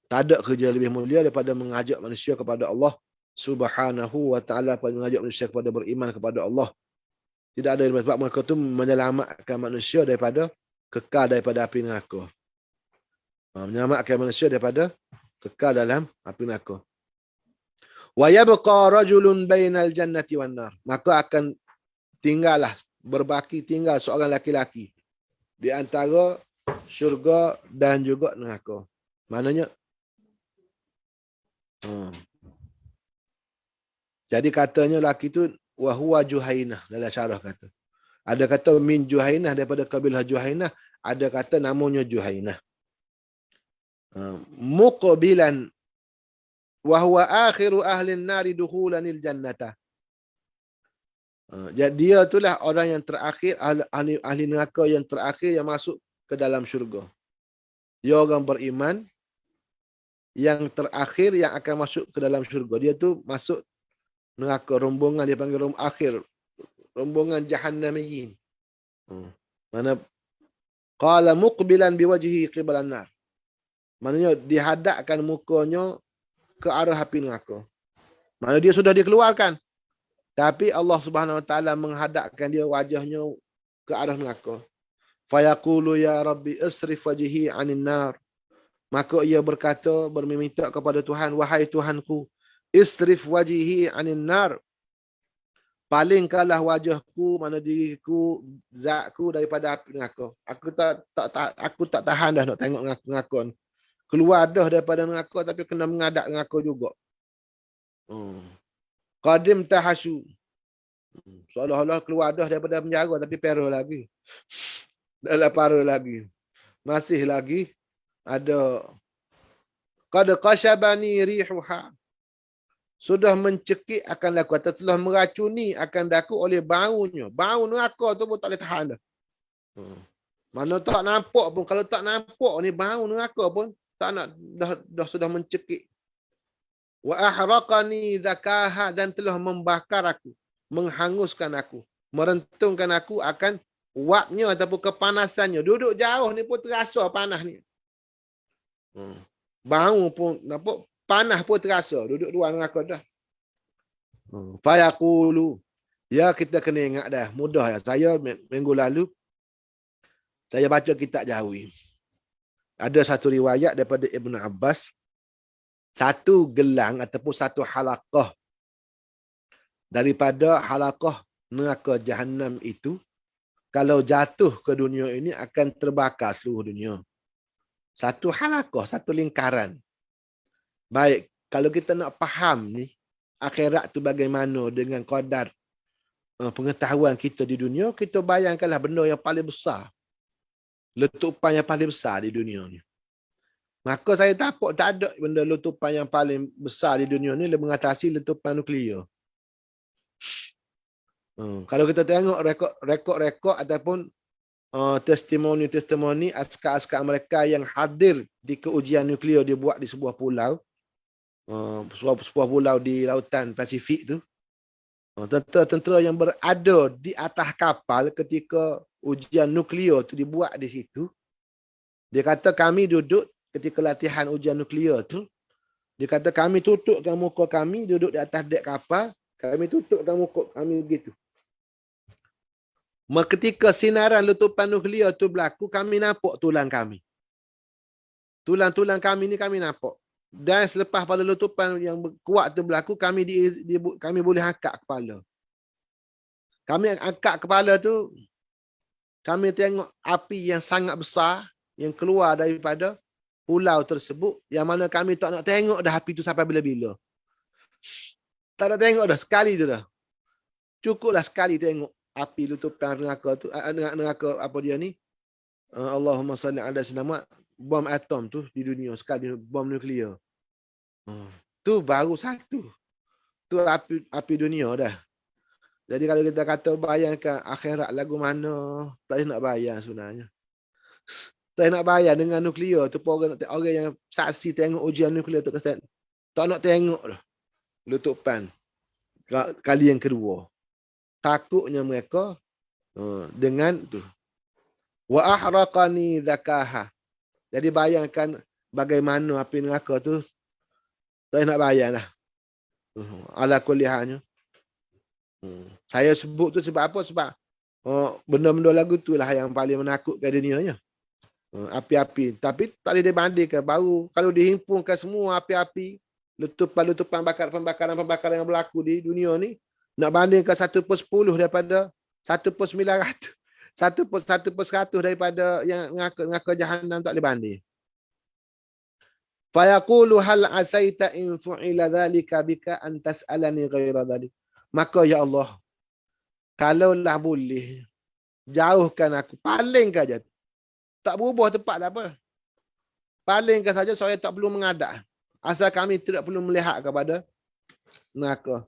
Tak ada kerja lebih mulia daripada mengajak manusia kepada Allah Subhanahu wa ta'ala, mengajak manusia kepada beriman kepada Allah. Tidak ada, sebab mereka tu menyelamatkan manusia daripada kekal daripada api neraka. Menyelamatkan manusia daripada kekal dalam api neraka. Wa yabqa rajulun bainal jannati wan nar. Maka akan tinggal seorang laki-laki di antara syurga dan juga neraka. Maknanya jadi katanya laki tu wa huwa Juhainah, dalam syarah kata. Ada kata min Juhainah, daripada kabilah Juhainah, ada kata namanya Juhainah. Muqbilan wa huwa akhiru ahli an-nari dukhulanil jannata. Jadi dia itulah orang yang terakhir, ahli neraka yang terakhir yang masuk ke dalam syurga. Dia orang beriman yang terakhir yang akan masuk ke dalam syurga. Dia tu masuk neraka, rombongan dia panggil akhir, rombongan jahannamiyin. Mana qala muqbilan biwajhihi qiblan nar. Maknanya dihadapkan mukanya ke arah api neraka. Mana dia sudah dikeluarkan, tapi Allah Subhanahu wa taala menghadapkan dia wajahnya ke arah neraka. Fayaqulu ya rabbi isrif wajhi 'anil nar. Maka ia berkata, berminta kepada Tuhan, wahai Tuhanku, isrif wajhi 'anil nar. Palingkanlah wajahku, mana diriku, zatku daripada api neraka. Aku tak tahan dah nak tengok neraka ni. Keluar dah daripada neraka tapi kena mengadap neraka juga. Qadim tahasu. Seolah-olah keluar dah daripada penjara tapi perah lagi. Dalam parah lagi. Masih lagi ada. Qad qashabani rihuha. Sudah mencekik akan laku, atau telah meracuni akan daku oleh baunya. Bau neraka tu pun tak boleh tahan dah. Mana tak nampak pun, kalau tak nampak ni bau neraka pun tak nak, dah sudah mencekik. Wa ahraqani zakaha, dan telah membakar aku, menghanguskan aku, merentungkan aku akan wapnya ataupun kepanasannya. Duduk jauh ni pun terasa panas ni. Bau pun nampak, panas pun terasa. Duduk luar neraka dah. Fayaqulu, ya kita kena ingat dah, mudah ya. Saya minggu lalu Saya baca kitab Jawi. Ada satu riwayat daripada Ibn Abbas, satu gelang ataupun satu halaqah daripada halaqah neraka Jahannam itu, kalau jatuh ke dunia ini akan terbakar seluruh dunia. Satu halaqah, satu lingkaran. Baik, kalau kita nak faham ni, akhirat tu bagaimana dengan qadar pengetahuan kita di dunia, kita bayangkanlah benda yang paling besar. Letupan yang paling besar di dunia ni. Maka saya tak ada benda letupan yang paling besar di dunia ni mengatasi letupan nuklear. Kalau kita tengok rekod ataupun testimoni askar-askar mereka yang hadir di keujian nuklear dia buat di sebuah pulau, sebuah pulau di lautan Pasifik tu, tentera-tentera yang berada di atas kapal ketika ujian nuklear tu dibuat di situ, dia kata kami duduk ketika latihan ujian nuklear tu, dia kata kami tutupkan muka kami duduk di atas dek kapal, kami tutupkan muka kami begitu. Ketika sinaran letupan nuklear tu berlaku, kami nampak tulang kami. Tulang-tulang kami ni kami nampak. Dan selepas pada letupan yang kuat tu berlaku, kami boleh angkat kepala. Kami angkat kepala tu, kami tengok api yang sangat besar yang keluar daripada pulau tersebut, yang mana kami tak nak tengok dah api tu sampai bila-bila. Tak nak tengok dah, sekali tu dah. Cukuplah sekali tengok api letupan neraka tu, neraka apa dia ni? Allahumma salli ala sayyidina, bom atom tu di dunia sekali, bom nuklear. Tu baru satu. Tu api dunia dah. Jadi kalau kita kata bayangkan akhirat lagu mana, tak nak bayar sebenarnya. Tak nak bayar dengan nuklear tu, orang yang saksi tengok ujian nuklear tu, tak nak tengok dah letupan kali yang kedua. Takutnya mereka dengan tu. Wa ahraqani zakaha. Jadi bayangkan bagaimana api neraka tu, tak nak bayar lah. Ala kulli halnya. Saya sebut tu sebab apa? Sebab benda-benda lagu tu lah yang paling menakutkan dunianya. Api-api. Tapi tak boleh dibandingkan. Baru kalau dihimpunkan semua api-api, letupan-letupan pembakaran yang berlaku di dunia ni, nak bandingkan 1/10 daripada 1/900. 1/100 daripada yang ngaka Jahannam, tak boleh banding. Fayaqulu hal asaita in fu'ila dhalika bika an tas'alani ghaira dhalik. Maka ya Allah, kalaulah boleh, jauhkan aku, palingkan saja. Tak berubah tempat tak apa. Palingkan saja, saya tak perlu mengadap. Asal kami tidak perlu melihat kepada neraka.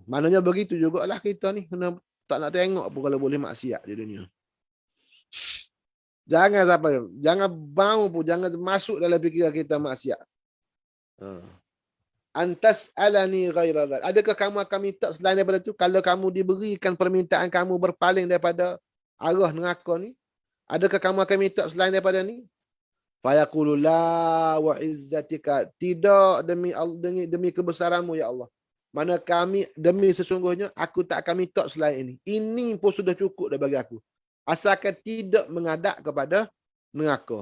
Maknanya begitu jugalah kita ni. Tak nak tengok pun kalau boleh maksiat di dunia. Jangan mau pun, jangan masuk dalam fikiran kita maksiat. Antas alani ghaira dzalik. Adakah kamu akan minta selain daripada itu? Kalau kamu diberikan permintaan kamu berpaling daripada arah neraka ni, adakah kamu akan minta selain daripada ni? Fa yaqulu la wa izzatika. Tidak, demi kebesaranmu ya Allah. Mana kami, demi sesungguhnya aku tak akan minta selain ini. Ini pun sudah cukup dah bagi aku. Asalkan tidak mengadap kepada neraka.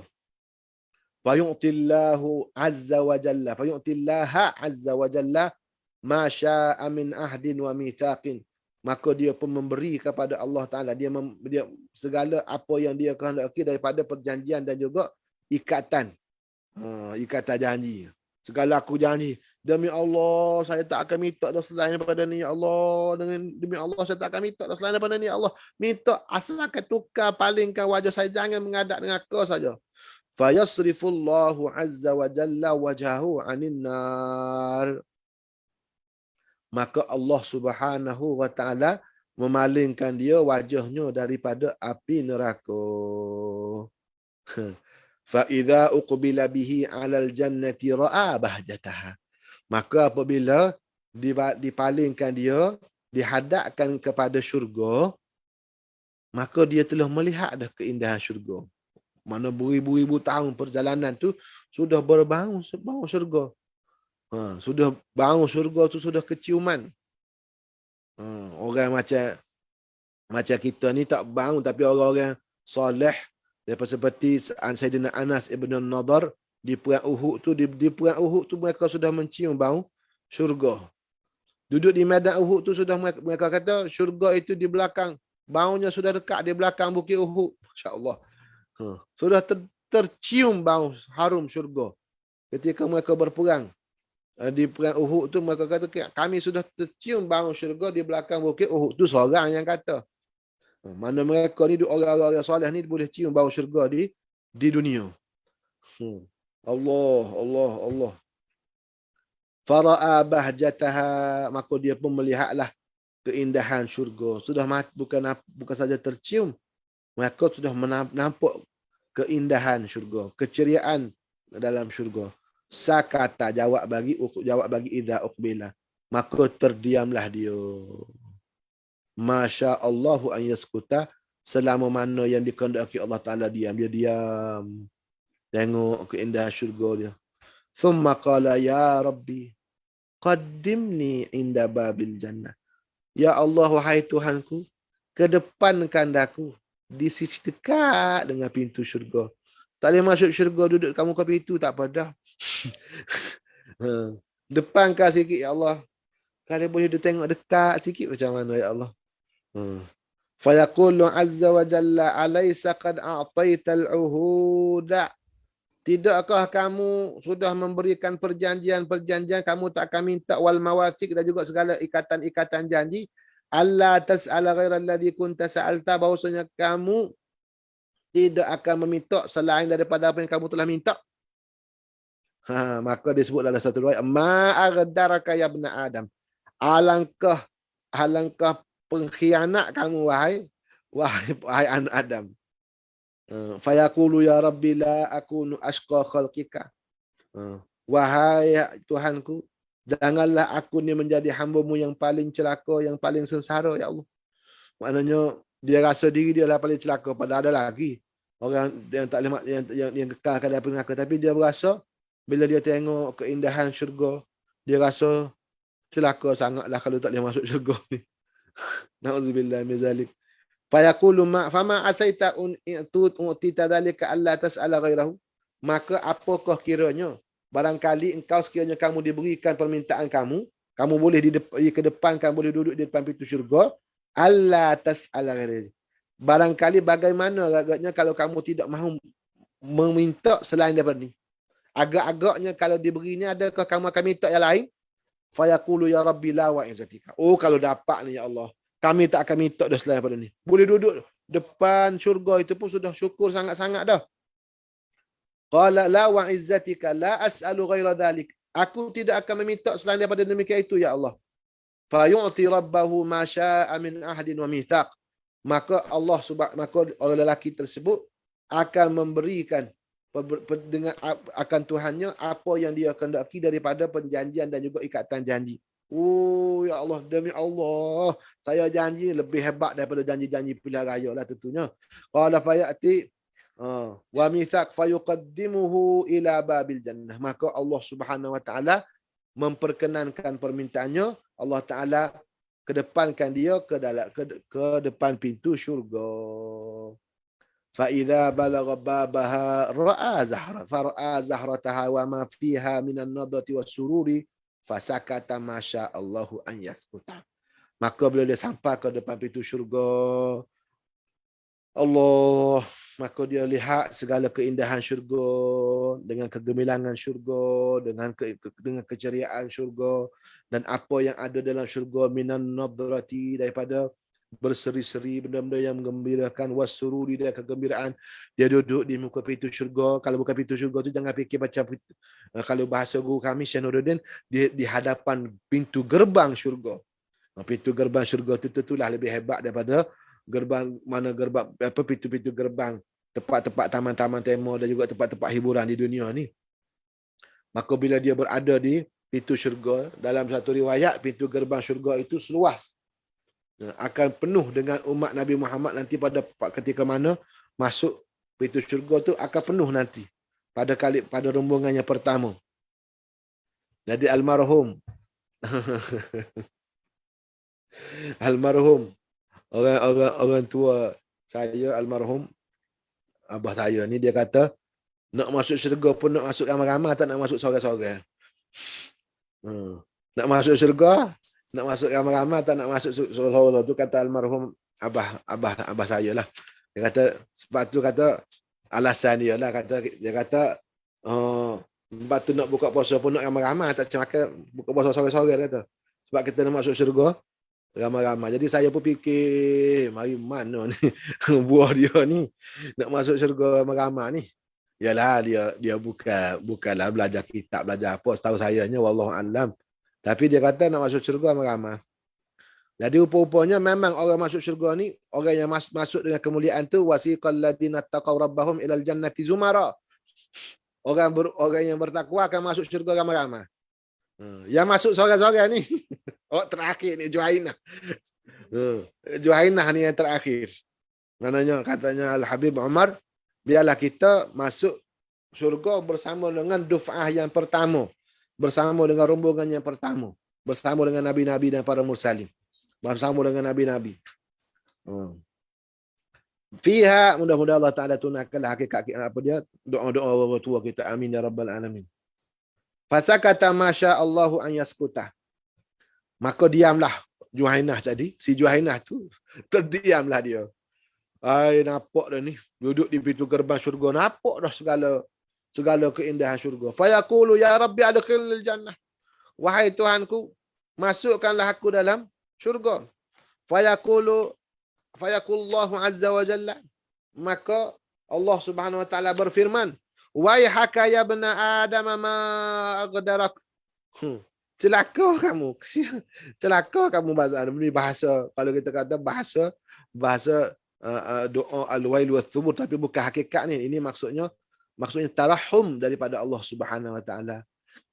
Fayu'tillahu azza wa jalla. Fayu'tillaha azza wa jalla ma sya'a min ahdin wa mithaqin. Maka dia pun memberi kepada Allah Ta'ala. Dia segala apa yang dia kehendaki daripada perjanjian dan juga ikatan. Ikatan janji. Segala aku janji. Demi Allah, saya tak akan minta dah selain daripada ni, ya Allah. Demi Allah, saya tak akan minta dah selain daripada ni, ya Allah. Minta asalkan tukar, palingkan wajah saya. Jangan mengadap neraka saja. Fayasrifullahu azza wa jalla wajahu anin nar. Maka Allah subhanahu wa ta'ala memalingkan dia wajahnya daripada api neraka. Fa idza uqbila bihi 'alal jannati ra'a bahjataha. Maka apabila dipalingkan dia, dihadapkan kepada syurga, maka dia telah melihat dah keindahan syurga. Mana beribu-ribu tahun perjalanan tu sudah berbau syurga. Sudah bau syurga tu sudah keciuman. Orang macam Macam kita ni tak bau, tapi orang-orang soleh daripada seperti Sayyidina Anas ibn Nadar di perang Uhud tu, di perang Uhud tu mereka sudah mencium bau syurga. Duduk di medan Uhud tu sudah mereka kata syurga itu di belakang, baunya sudah dekat di belakang bukit Uhud. Masya-Allah. Sudah tercium bau harum syurga ketika mereka berperang. Di perang Uhud tu mereka kata kami sudah tercium bau syurga di belakang bukit Uhud. Tu seorang yang kata. Mana mereka ni orang-orang soleh ni boleh cium bau syurga di dunia. Allah, Allah, Allah. Fara'a bahjataha, maka dia pun melihatlah keindahan syurga. Sudah bukan saja tercium, mereka sudah nampak keindahan syurga, keceriaan dalam syurga. Sakata, jawab bagi idza uqbila. Maka terdiamlah dia. Masya Allahu an yaskuta, selama mana yang dikehendaki Allah Taala diam, dia diam. Tengok keindahan syurga dia. Thumma qala ya Rabbi qaddimni inda babil jannah. Ya Allah, wahai Tuhanku, kedepankan aku di sisi dekat dengan pintu syurga. Tak boleh masuk syurga duduk kamu ke pintu, tak apa dah. Depankan sikit ya Allah. Kalau boleh dia tengok dekat sikit macam mana ya Allah. Fayaqulu azza wa jalla alaysa qad a'taita al-uhuda. Tidakkah kamu sudah memberikan perjanjian-perjanjian, kamu tak akan minta wal mawathiq dan juga segala ikatan-ikatan janji. Allah tas'ala ghairal ladzi kunta sa'alta, bahwasanya kamu tidak akan meminta selain daripada apa yang kamu telah minta. Maka disebut dalam satu riwayat, ma aghdaraka ya ibn Adam. Alangkah pengkhianat kamu wahai anak Adam. Fayaqulu ya Rabbi la akunu ashqa khalqika. Wahai Tuhanku, janganlah aku ni menjadi hamba-Mu yang paling celaka, yang paling sengsara ya Allah. Maknanya dia rasa diri dia lah paling celaka, padahal ada lagi orang yang tak boleh yang kekal pada api neraka, tapi dia berasa bila dia tengok keindahan syurga, dia rasa celaka sangatlah kalau tak boleh masuk syurga ni. Nauzubillah min zalik. Fayaqulu fama asaita utita dalika alla tas'ala ghairahu. Maka apakah kiranya barangkali engkau sekiranya kamu diberikan permintaan kamu boleh ke depan, kamu boleh duduk di depan pintu syurga, alla tas'ala ghairahu. Barangkali bagaimana agaknya kalau kamu tidak mahu meminta selain daripada ni. Agak-agaknya kalau diberinya, adakah kamu akan minta yang lain? Fayaqulu ya Rabbi la wa izzatika. Oh, kalau dapat ni ya Allah, kami tak akan minta dah selain daripada ni. Boleh duduk depan syurga itu pun sudah syukur sangat-sangat dah. Qala la wa izzatika la as'alu ghaira dhalik. Aku tidak akan meminta selain daripada demikian itu ya Allah. Fa yu'ti rabbahu ma syaa min ahdin wa mithaq. Maka orang lelaki tersebut akan memberikan dengan akan Tuhannya apa yang dia kehendaki daripada perjanjian dan juga ikatan janji. Oh ya Allah, demi Allah, saya janji lebih hebat daripada janji-janji pilihan raya lah tentunya. Qala fayati wa mithaq fayuqaddimuhu ila babil jannah. Maka Allah Subhanahu wa taala memperkenankan permintaannya, Allah taala kedepankan dia ke depan pintu syurga. Fa idza balagha babaha ra'a zahrataha wa ma fiha minan nadati was-sururi fasakata masya Allahu an yaskuta. Maka bila dia sampai ke depan pintu syurga, Allah, maka dia lihat segala keindahan syurga, dengan kegemilangan syurga, dengan keceriaan syurga, dan apa yang ada dalam syurga minan nadrati, daripada berseri-seri, benda-benda yang menggembirakan, wasururi, dan kegembiraan. Dia duduk di muka pintu syurga. Kalau bukan pintu syurga tu jangan fikir macam kalau bahasa guru kami Syekh Nuruddin, di hadapan pintu gerbang syurga. Pintu gerbang syurga tu tentulah lebih hebat daripada pintu-pintu gerbang tempat-tempat taman-taman tema dan juga tempat-tempat hiburan di dunia ni. Maka bila dia berada di pintu syurga, dalam satu riwayat pintu gerbang syurga itu seluas, akan penuh dengan umat Nabi Muhammad nanti pada ketika mana masuk pintu syurga tu akan penuh nanti pada rombongan yang pertama. Jadi almarhum Orang tua saya almarhum abah saya ni, dia kata nak masuk syurga pun nak masuk ramai-ramai, tak nak masuk seorang-seorang. Nak masuk syurga, nak masuk ramai-ramai, tak nak masuk seorang-seorang. Tu kata almarhum abah saya lah. Dia kata, sebab tu kata alasan dia lah, dia kata sebab tu nak buka puasa pun nak ramai-ramai, tak macam buka puasa seorang-seorang kata. Sebab kita nak masuk syurga ramai-ramai. Jadi saya pun fikir, mari mana ni buah dia ni nak masuk syurga ramai-ramai ni. Yalah, dia bukanlah belajar kitab, belajar apa, setahu sayanya wallahu alam. Tapi dia kata nak masuk syurga ramai-ramai. Jadi rupa-rupanya memang orang masuk syurga ni, orang yang masuk dengan kemuliaan tu, wasiqal ladina taqaw rabbahum ilal jannati zumara. Orang yang bertakwa akan masuk syurga ramai-ramai. Yang masuk seorang-seorang ni, terakhir ni Juhainah. Juhainah ni yang terakhir. Maknanya katanya Al-Habib Umar, biarlah kita masuk syurga bersama dengan duf'ah yang pertama, bersama dengan rombongan yang pertama, bersama dengan nabi-nabi dan para mursalin, bersama dengan nabi-nabi. Fiha, mudah-mudahan Allah Ta'ala tunaikanlah hakikat apa dia, doa-doa orang tua kita. Amin ya rabbal alamin. Fasakata masya Allahu an yaskuta. Maka diamlah Juhainah tadi, si Juhainah tu terdiamlah dia. Nampak dah ni, duduk di pintu gerbang syurga, nampak dah segala keindahan syurga. Fayaqulu ya Rabbi adkhilnil jannah. Wahai Tuhanku, masukkanlah aku dalam syurga. Fayaqullahu azza wa jalla. Maka Allah Subhanahu wa taala berfirman, "Waihaka ya bna Adam ma aghdarak." Celaka kamu. Celaka kamu bahasa kalau kita kata bahasa doa al-wail wa thubur, tapi bukan hakikat ni. Ini maksudnya tarahum daripada Allah Subhanahu wa taala.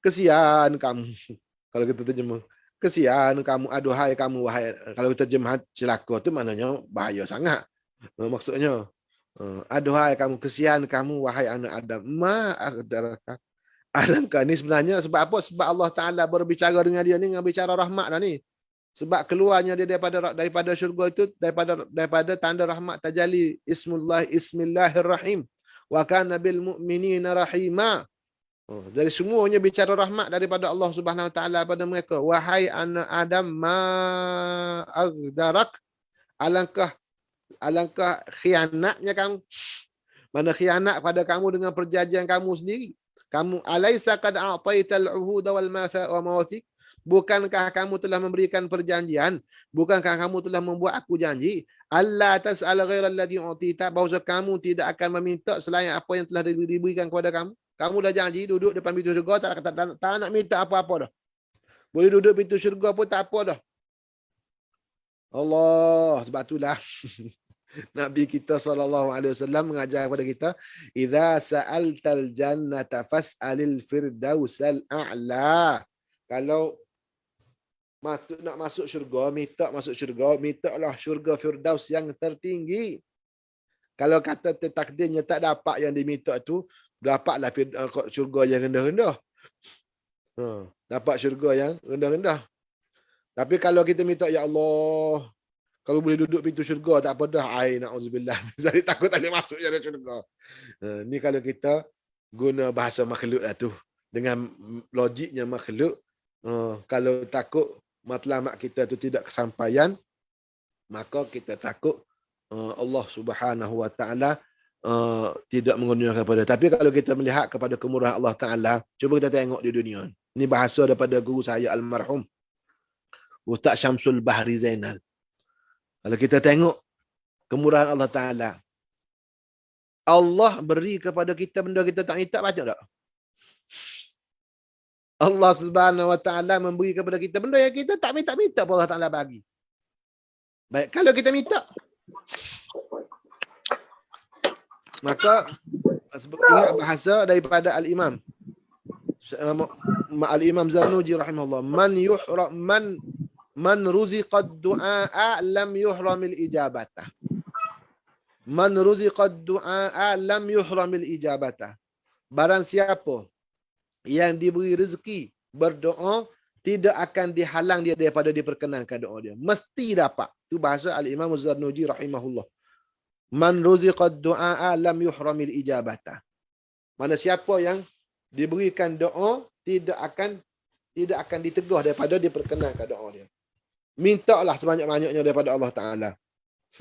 Kesian kamu. Kalau kita terjemah, kesian kamu, aduhai kamu, wahai. Kalau kita terjemah celaka tu maknanya bahaya sangat. Maksudnya aduhai kamu, kesian kamu wahai anak Adam. Ma aghdaraka. Alangkah ni sebenarnya sebab apa? Sebab Allah Taala berbicara dengan dia ni dengan bicara rahmat dah ni. Sebab keluarnya dia daripada syurga itu daripada tanda rahmat tajalli Bismillahirrahim. Wa kana bil mu'minina rahima. Jadi semuanya bicara rahmat daripada Allah Subhanahu wa taala pada mereka. Wahai anak Adam, ma aghdarak. Alangkah khianatnya kamu. Mana khianat pada kamu dengan perjanjian kamu sendiri. Kamu alaisa qad a'taital uhud wal mawathiq. Bukankah kamu telah memberikan perjanjian? Bukankah kamu telah membuat aku janji? Allah tas'al ghairal ladzi utita, bahawa kamu tidak akan meminta selain apa yang telah diberikan kepada kamu. Kamu dah janji duduk depan pintu syurga, tak nak minta apa-apa dah. Boleh duduk pintu syurga pun tak apa dah. Allah, sebab itulah Nabi kita SAW mengajar kepada kita, idza sa'altal jannata fas'alil firdausal a'la. Kalau nak masuk syurga, mintalah syurga firdaus yang tertinggi. Kalau kata takdirnya tak dapat yang diminta tu, dapatlah syurga yang rendah-rendah. Dapat syurga yang rendah-rendah. Tapi kalau kita minta, ya Allah, kalau boleh duduk pintu syurga tak apa dah. Na'udzubillah. Saya takut tak boleh masuk dalam syurga. Ni kalau kita guna bahasa makhluk lah tu. Dengan logiknya makhluk. Kalau takut matlamat kita tu tidak kesampaian, maka kita takut Allah Subhanahu wa taala tidak menggunakan kepada. Tapi kalau kita melihat kepada kemurahan Allah Taala, cuba kita tengok di dunia. Ini bahasa daripada guru saya almarhum Ustaz Syamsul Bahri Zainal. Kalau kita tengok kemurahan Allah Ta'ala, Allah beri kepada kita benda kita tak minta, baca tak? Allah Subhanahu Wa Ta'ala memberi kepada kita benda yang kita tak minta-minta pun Allah Ta'ala bagi. Baik, kalau kita minta, maka ingat bahasa daripada Al-Imam Zarnuji rahimahullah, man ruziqad du'a lam yuhramil ijabata. Man ruziqad du'a lam yuhramil ijabata. Barang siapa yang diberi rezeki berdoa, tidak akan dihalang dia daripada diperkenankan doa dia. Mesti dapat. Itu bahasa Al-Imam Az-Zarnuji rahimahullah. Man ruziqad du'a lam yuhramil ijabata. Mana siapa yang diberikan doa tidak akan ditegur daripada diperkenankan doa dia. Mintalah sebanyak-banyaknya daripada Allah Taala.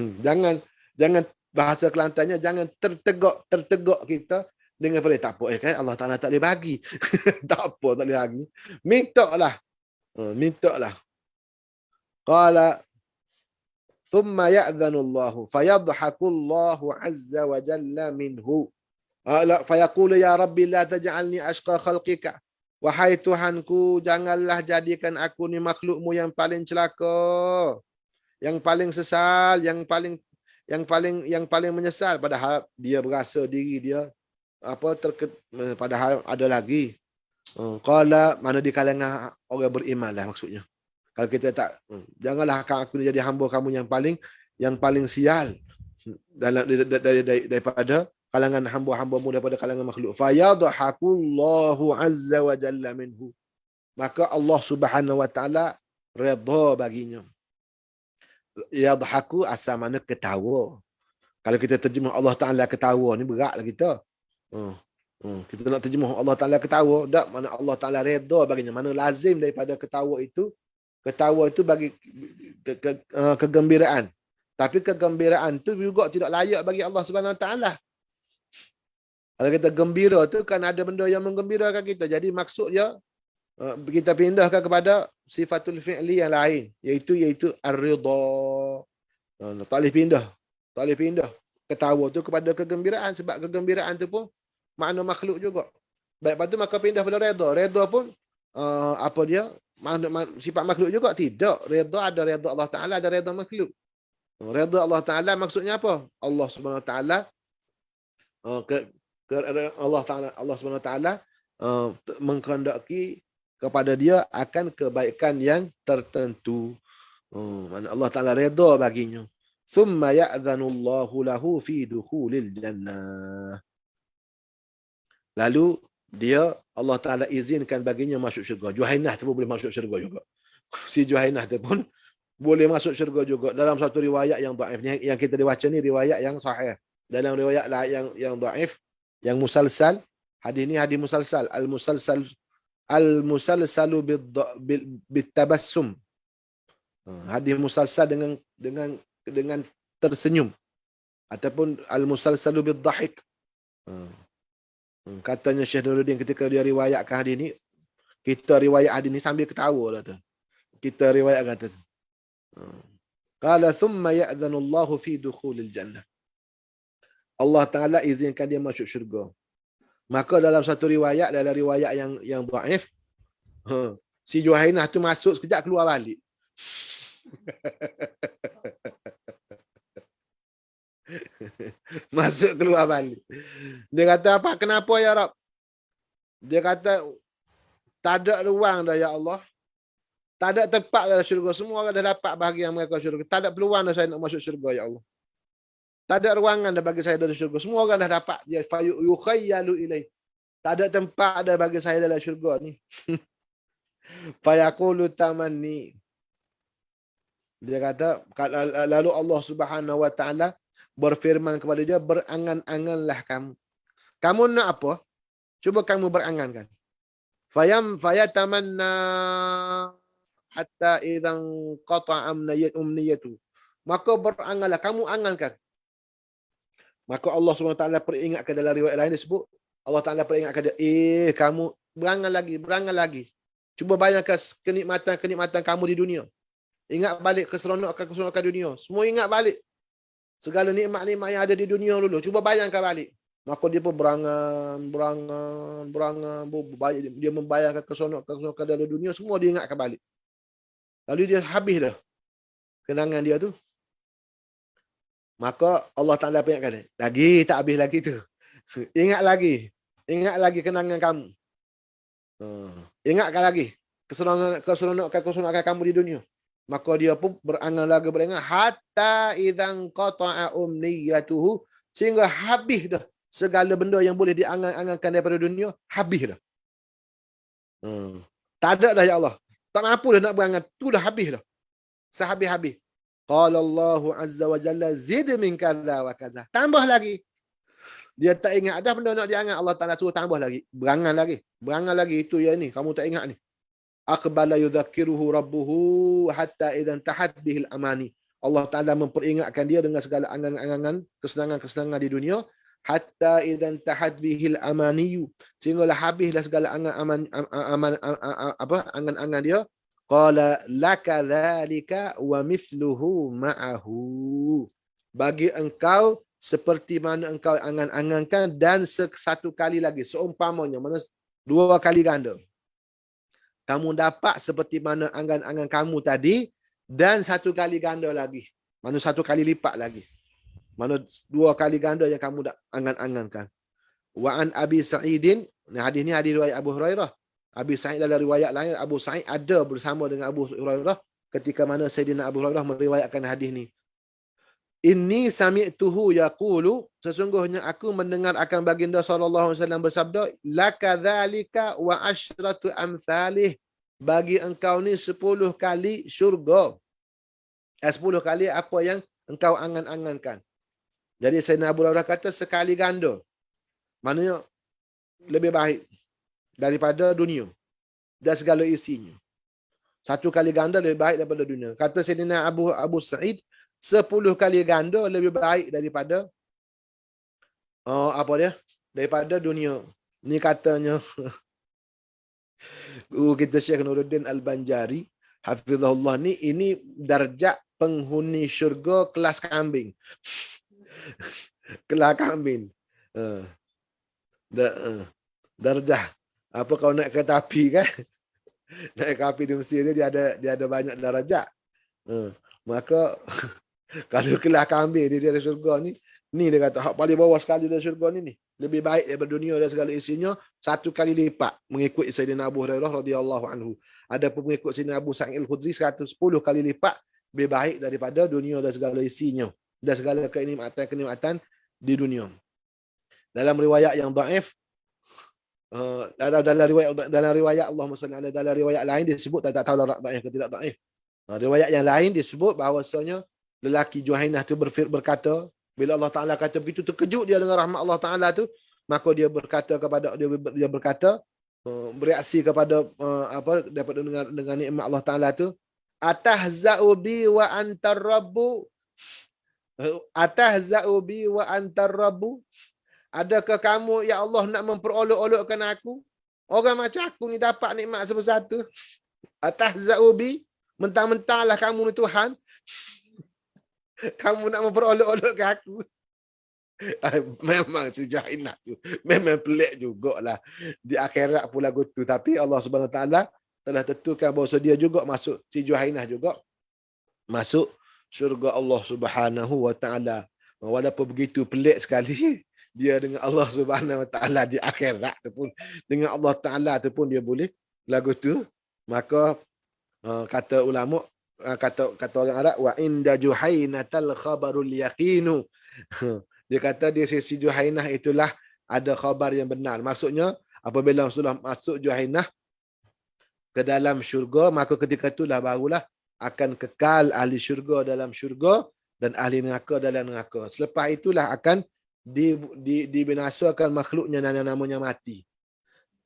Jangan bahasa Kelantannya jangan tertegak kita dengan tak apa kan Allah Taala tak boleh bagi. Tak apa tak boleh bagi. Mintalah. Mintalah. Qala thumma ya'dhanu Allah fayadhaku Allah azza wa jalla minhu. Fayaqulu ya Rabbi la taj'alni ashqa khalqika. Wahai Tuhanku, janganlah jadikan aku ni makhlukmu yang paling celaka, yang paling sesal, yang paling menyesal, padahal dia berasa diri dia padahal ada lagi. Qala, mana di kalangan orang beriman lah maksudnya. Kalau kita tak, janganlah aku jadi hamba kamu yang paling sial daripada kalangan hamba-hambamu, daripada kalangan makhluk. Fayadhakullahu azza wa jalla minhu. Maka Allah Subhanahu wa taala redha baginya. Yadhaku asal mana ketawa. Kalau kita terjemah Allah Taala ketawa ni beratlah kita. Kita nak terjemah Allah Taala ketawa, tak, mana Allah Taala redha baginya. Mana lazim daripada ketawa itu bagi kegembiraan. Tapi kegembiraan tu juga tidak layak bagi Allah Subhanahu Wa Taala. Kalau kita gembira tu kan ada benda yang menggembirakan kita. Jadi maksud dia kita pindahkan kepada sifatul fi'li yang lain, iaitu ar-ridha. Tak boleh pindah ketawa tu kepada kegembiraan, sebab kegembiraan tu pun makna makhluk juga. Baik, lepas tu maka pindah pada redha. Redha pun sifat makhluk juga? Tidak. Redha ada redha Allah Taala, ada redha makhluk. Redha Allah Taala maksudnya apa? Allah Subhanahu Wa Taala Allah Subhanahu Wa Taala mengkehendaki kepada dia akan kebaikan yang tertentu. Mana Allah Taala redha baginya. Thumma ya'dhanullahu lahu fi dukhulil jannah. Lalu dia Allah Taala izinkan baginya masuk syurga. Juhainah tu pun boleh masuk syurga juga. Si Juhainah tu pun boleh masuk syurga juga. Dalam satu riwayat yang dhaif, yang kita dibaca ni riwayat yang sahih. Dalam riwayat yang dhaif, yang musalsal, hadis ni hadis musalsal, al-musalsalu bitabassum. Hadis musalsal dengan tersenyum, ataupun al-musalsalu bidhahik. Katanya Syekh Nuruddin ketika dia riwayatkan hadis ni, kita riwayat hadis ni sambil ketawa lah tu. Kita riwayat kata tu. Qala thumma ya'dhanu Allahu fi dukhulil jannah. Allah Taala izinkan dia masuk syurga. Maka dalam satu riwayat, dalam riwayat yang dhaif, si Juhainah tu masuk sekejap keluar balik. Masuk keluar balik. Dia kata apa? Kenapa ya Rab? Dia kata tak ada ruang dah ya Allah. Tak ada tempat dalam syurga. Semua orang dah dapat bahagian mereka syurga. Tak ada peluang dah saya nak masuk syurga ya Allah. Tak ada ruangan dah bagi saya dalam syurga. Semua orang dah dapat. Dia yukhayyalu ilaih. Tak ada tempat dah bagi saya dalam syurga ni. Fayaqulu tamanni. Dia kata, lalu Allah Subhanahu Wa Taala berfirman kepada dia, berangan-anganlah kamu. Kamu nak apa? Cuba kamu berangankan. Fayatamanna hatta idzan qata'a umniyatu. Maka beranganlah, kamu angankan. Maka Allah Subhanahu Wa Taala peringatkan dalam riwayat lain disebut, Allah Taala peringatkan dia, kamu berangan lagi. Cuba bayangkan kenikmatan kamu di dunia. Ingat balik keseronokan dunia. Semua ingat balik. Segala nikmat-nikmat yang ada di dunia dulu. Cuba bayangkan balik. Maka dia pun berangan. Dia membayangkan keseronokan dalam dunia. Semua dia ingatkan balik. Lalu dia habis dah kenangan dia tu. Maka Allah Ta'ala peringatkan dia. Lagi tak habis lagi tu. Ingat lagi kenangan kamu. Ingatkan lagi keseronokan kamu di dunia. Maka dia pun berangan hatta idzan qata'a umniyatuhu, sehingga habis dah segala benda yang boleh diangan-angankan daripada dunia, habis dah. Tak ada dah ya Allah. Tak mampu dah nak berangan, tu dah habis dah. Sehabis-habis. Qala Allah azza wa jalla zid min kadza wa kadza. Tambah lagi. Dia tak ingat dah benda nak dia ingat, Allah Taala suruh tambah lagi. Berangan lagi. Berangan lagi itu ya ni. Kamu tak ingat ni. Aqbala yudhakkiruhu rabbuhu hatta idzan tahat bihil amani. Allah Taala memperingatkan dia dengan segala angan-angan, kesenangan-kesenangan di dunia, hatta idzan tahat bihil amaniyu, sehinggalah habislah segala angan-angan dia. Qala laka dzalika wa mithluhu ma'ahu. Bagi engkau seperti mana engkau angan-angankan dan satu kali lagi seumpamanya, mana dua kali ganda. Kamu dapat seperti mana angan-angan kamu tadi dan satu kali ganda lagi. Mana satu kali lipat lagi. Mana dua kali ganda yang kamu dah angan-angankan. Wa an Abi Sa'idin, hadis ni hadis riwayat Abu Hurairah. Abi Sa'id dalam riwayat lain, Abu Sa'id ada bersama dengan Abu Hurairah ketika mana Sayyidina Abu Hurairah meriwayatkan hadis ni. Inni sami'tuhu yaqulu, sesungguhnya aku mendengar akan baginda sallallahu alaihi wasallam bersabda, lakadzalika wa asyratu amsalih, bagi engkau ni 10 kali syurga. 10 kali apa yang engkau angan-angankan. Jadi Sayyidina Abu Hurairah kata sekali ganda. Maknanya lebih baik daripada dunia dan segala isinya. Satu kali ganda lebih baik daripada dunia. Kata Sayyidina Abu Sa'id, 10 kali ganda lebih baik daripada apa dia? Daripada dunia. Ni katanya guru kita Syekh Nuruddin Al-Banjari, hafizahullah, ni ini darjat penghuni syurga kelas kambing. Kelas kambing. Darjah. Apa kau naik kereta api kan? Naik kereta api di Mesir dia ada banyak darjat. Maka kalau kelas kambing dia ada syurga ni dia kata hak paling bawah sekali dari syurga ni lebih baik daripada dunia dan segala isinya 1 kali lipat mengikut Sayyidina Abu Hurairah radhiyallahu anhu. Ada pun mengikut Sayyidina Abu Sa'id Al-Khudri 110 kali lipat lebih baik daripada dunia dan segala isinya dan segala kenikmatan di dunia. Dalam riwayat yang dhaif, dalam riwayat Allahumma salli ala, dalam riwayat lain disebut, tak tahu dhaif ke tidak dhaif. Riwayat yang lain disebut bahawasanya lelaki Juhainah tu berkata, bila Allah Ta'ala kata begitu, terkejut dia dengan rahmat Allah Ta'ala tu, maka dia berkata bereaksi kepada dapat dengan nikmat Allah Ta'ala tu, atahza'u bi wa antar rabbu, atahza'u bi wa antar rabbu, adakah kamu ya Allah nak memperolok-olokkan aku? Orang macam aku ni dapat nikmat sebesar tu. Atahza'u bi, mentang-mentanglah kamu ni Tuhan, kamu nak memperolok-olokkan aku. Memang si Juhainah tu memang pelik jugalah di akhirat pula gitu. Tapi Allah Subhanahu Wa Taala telah tentukan bahawa dia juga masuk, si Juhainah juga masuk syurga Allah Subhanahu Wa Taala. Walaupun begitu pelik sekali dia dengan Allah Subhanahu Wa Taala di akhirat tu pun, dengan Allah Taala tu pun dia boleh lagu tu. Maka kata ulama, kata orang Arab, wa inda Juhainatal khabarul yaqinu. Dia kata di sisi Juhainah itulah ada khabar yang benar. Maksudnya apabila sudah masuk Juhainah ke dalam syurga, maka ketika itulah barulah akan kekal ahli syurga dalam syurga dan ahli neraka dalam neraka. Selepas itulah akan dibinasakan makhluknya yang namanya mati.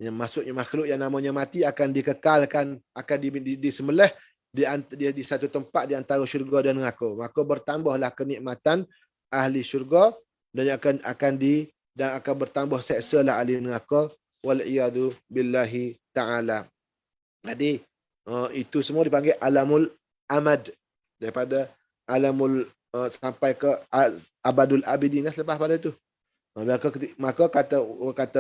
Yang maksudnya makhluk yang namanya mati akan dikekalkan, akan disembelih di satu tempat di antara syurga dan neraka. Maka bertambahlah kenikmatan ahli syurga dan akan bertambah seksalah ahli neraka, wal iyadu billahi taala. Jadi itu semua dipanggil alamul amad, daripada alamul sampai ke abadul abidin selepas pada itu. Maka kata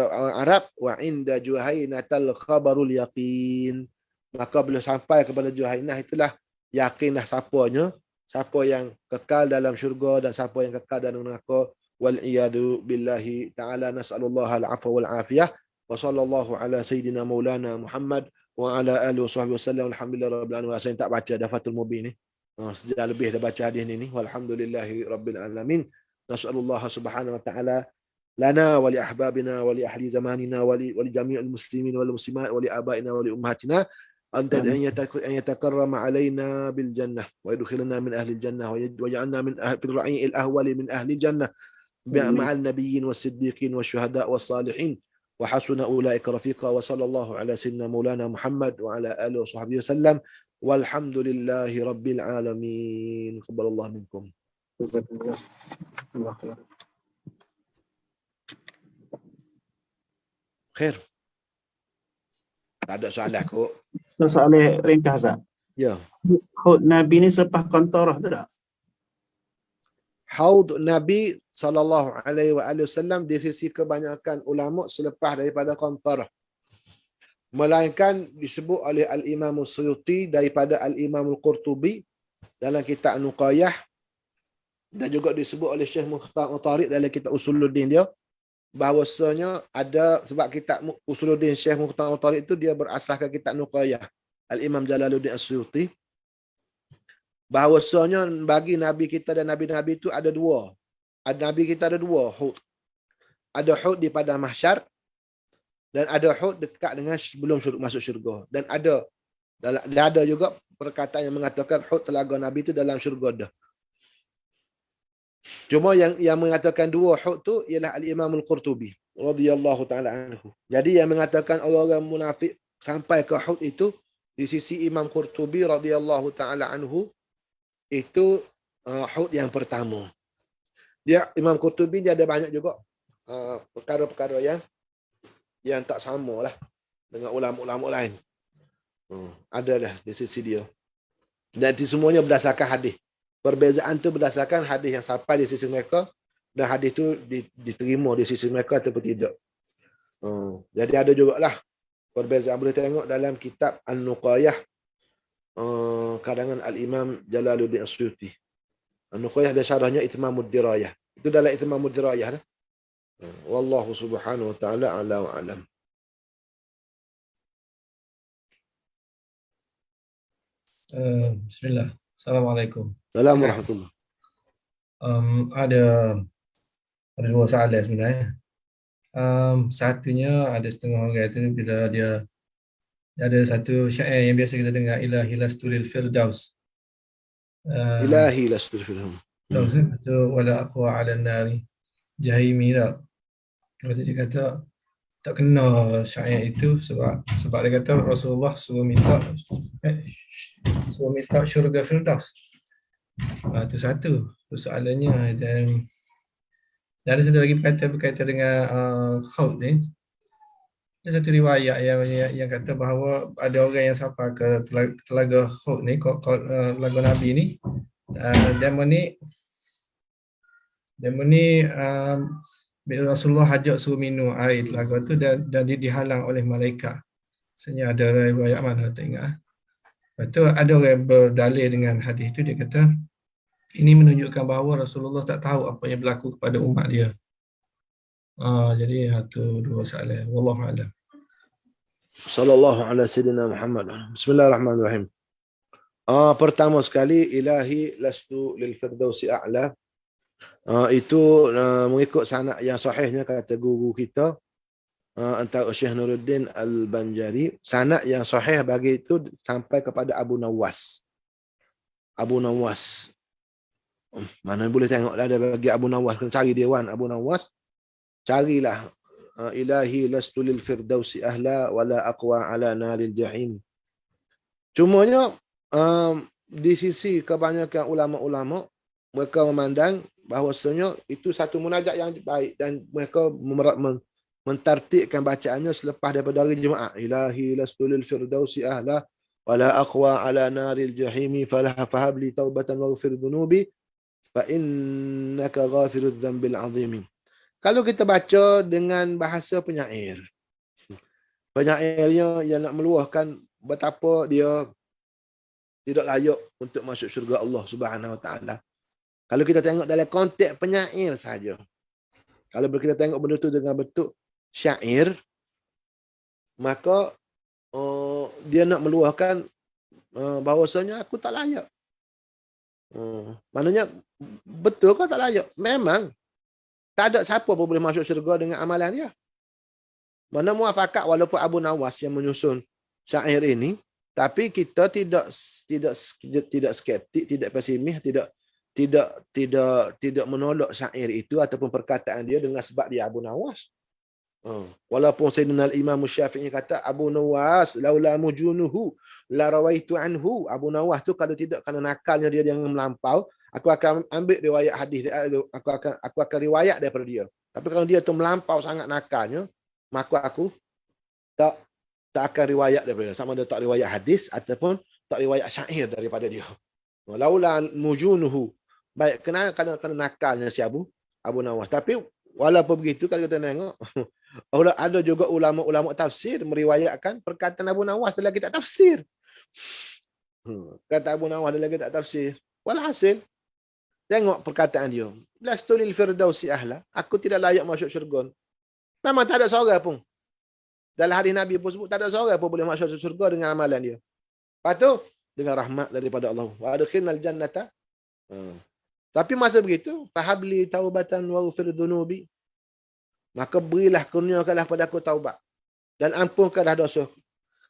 orang Arab, wa inda Juhainatal khabarul yaqin. Maka bila sampai kepada Juhainah itulah yakinlah siapa yang kekal dalam syurga dan siapa yang kekal dalam neraka. Wal iyadu billahi ta'ala, nas'alullaha al-'afwa wal 'afiyah. Wa sallallahu ala sayyidina maulana Muhammad wa ala alihi wasahbihi wasallam. Alhamdulillah rabbil alamin. Saya tak baca dah Fathul Mubin ni. Sejak lebih dah baca hadis ni. Walhamdulillahi rabbil alamin. Nas'alullaha subhanahu wa ta'ala lana wa li ahbabina wa li ahli zamanina wa li jami'il muslimin wal muslimat wa li abaina wa li ummahatina أن يتكرم علينا بالجنة ويدخلنا من أهل الجنة ويجعلنا من في الرعي الأول من أهل الجنة مع النبيين والصديقين والشهداء والصالحين وحسن أولئك رفيقا وصلى الله على سيدنا مولانا محمد وعلى آله وصحبه وسلم والحمد لله رب العالمين. قبل الله منكم. Jazakumullah. Jazakumullah khair. Khair. Tak ada soalan kok. Soalan ringkas tak? Ya. Haud Nabi ni selepas Qantarah tu tak? Haud Nabi sallallahu alaihi wasallam di sisi kebanyakan ulama selepas daripada Qantarah. Melainkan disebut oleh Al-Imam Suyuti daripada Al-Imam Al-Qurtubi dalam kitab Nuqayah dan juga disebut oleh Syekh Mukhtar Tariq dalam kitab Usuluddin dia bahawasanya ada sebab kitab Usuluddin Syekh Mukhtar Tariq itu dia berasaskan kitab Nuqayah Al-Imam Jalaluddin As-Suyuti bahawasanya bagi Nabi kita dan Nabi-Nabi itu ada dua. Nabi kita ada dua Hud. Ada Hud di padang mahsyar dan ada Hud dekat dengan sebelum masuk syurga. Dan ada juga perkataan yang mengatakan Hud telaga Nabi itu dalam syurga dah. Cuma yang mengatakan dua Hud tu ialah Al-Imam Al-Qurtubi radhiyallahu taala anhu. Jadi yang mengatakan orang-orang munafik sampai ke Hud itu di sisi Imam Qurtubi radhiyallahu taala anhu itu Hud yang pertama. Imam Qurtubi dia ada banyak juga perkara-perkara yang tak sama lah dengan ulama-ulama lain. Adalah di sisi dia. Dan itu semuanya berdasarkan hadis. Perbezaan tu berdasarkan hadis yang sampai di sisi mereka dan hadis tu diterima di sisi mereka ataupun tidak. Jadi ada jugalah perbezaan. Boleh tengok dalam kitab An-Nuqayah karangan Al-Imam Jalaluddin As-Suyuti. An-Nuqayah dan syarahnya Itmamud Dirayah. Itu dalam Itmamud Dirayah dah. Wallahu subhanahu wa ta'ala ala wa alam. Bismillah. Assalamualaikum. Assalamualaikum warahmatullahi. Ada dua soalan sebenarnya. Satunya ada setengah orang itu bila dia ada satu syair yang biasa kita dengar, ilahi lastu lil firdaus. Ilahi lastu lil firdaus. Itu wala aqwa ala nari jahimi tak. Lepas dia kata tak kena syair itu sebab dia kata Rasulullah suruh minta syurga firdaus. Itu satu soalannya. Dan ada satu lagi berkaitan dengan Khaut ni. Ada satu riwayat yang kata bahawa ada orang yang sampai ke telaga Khaut ni, telaga Nabi ni, demo ni bila Rasulullah hajat suruh minum air telaga tu dan dihalang oleh malaikat. Sebenarnya ada riwayat mana tak ingat. Lepas tu ada orang berdalil dengan hadis tu, dia kata ini menunjukkan bahawa Rasulullah tak tahu apa yang berlaku kepada umat dia. Jadi itu dua soalan. Wallahu a'lam. Sallallahu ala sayyidina Muhammad. Bismillahirrahmanirrahim. Pertama sekali ilahi lastu lil firdausi a'la. Itu mengikut sanad yang sahihnya kata guru kita antara Syekh Nuruddin Al-Banjari, sanad yang sahih bagi itu sampai kepada Abu Nawas. Mana boleh tengok lah, ada bagi Abu Nawas, kena cari dewan Abu Nawas, carilah ilahi lastu lil firdausi ahla wala aqwa ala naril jahim. Cumanya di sisi kebanyakan ulama-ulama mereka memandang bahawasanya itu satu munajat yang baik dan mereka mentartibkan bacaannya selepas daripada hari Jumaat. Ilahi lastu lil firdausi ahla wala aqwa ala naril jahimi fahab li taubatan waghfir dhunubi fa innaka ghafirudz dzambil azim. Kalau kita baca dengan bahasa penyair, penyairnya yang nak meluahkan betapa dia tidak layak untuk masuk syurga Allah Subhanahu wa taala. Kalau kita tengok dalam konteks penyair saja, kalau kita tengok benda tu dengan bentuk syair, maka dia nak meluahkan bahawasanya aku tak layak. Maknanya betul kau tak layak. Memang tak ada siapa pun boleh masuk syurga dengan amalan dia. Mana muafakat walaupun Abu Nawas yang menyusun syair ini, Tapi kita tidak skeptik, tidak pesimis, tidak menolak syair itu ataupun perkataan dia dengan sebab dia Abu Nawas. Walaupun Sayyidina Imam Syafi'i kata Abu Nawas laula mujunuhu la rawaitu anhu. Abu Nawas tu kalau tidak kerana nakalnya dia yang melampau, aku akan ambil riwayat hadis dia, aku akan riwayat daripada dia. Tapi kalau dia tu melampau sangat nakalnya, maka aku tak akan riwayat daripada dia. Sama ada tak riwayat hadis ataupun tak riwayat syair daripada dia. Laula mujunuhu. Baik, kerana nakalnya si Abu Nawas. Tapi walaupun begitu, kalau kita tengok, ada juga ulama-ulama tafsir meriwayatkan perkataan Abu Nawas dalam kitab tafsir. Kata Abu Nawas dalam kitab tafsir. Walhasil, tengok perkataan dia. Lastu lil firdausi ahla. Aku tidak layak masuk syurga. Memang tak ada seorang pun. Dalam hadis Nabi pun sebut, tak ada seorang pun boleh masuk syurga dengan amalan dia. Lepas tu, dengan rahmat daripada Allah. Wa adkhilnal jannata. Tapi masa begitu, fahabli taubatan wa ghfir dhunubi. Maka berilah kurniakanlah pada aku taubat dan ampunkanlah dosa.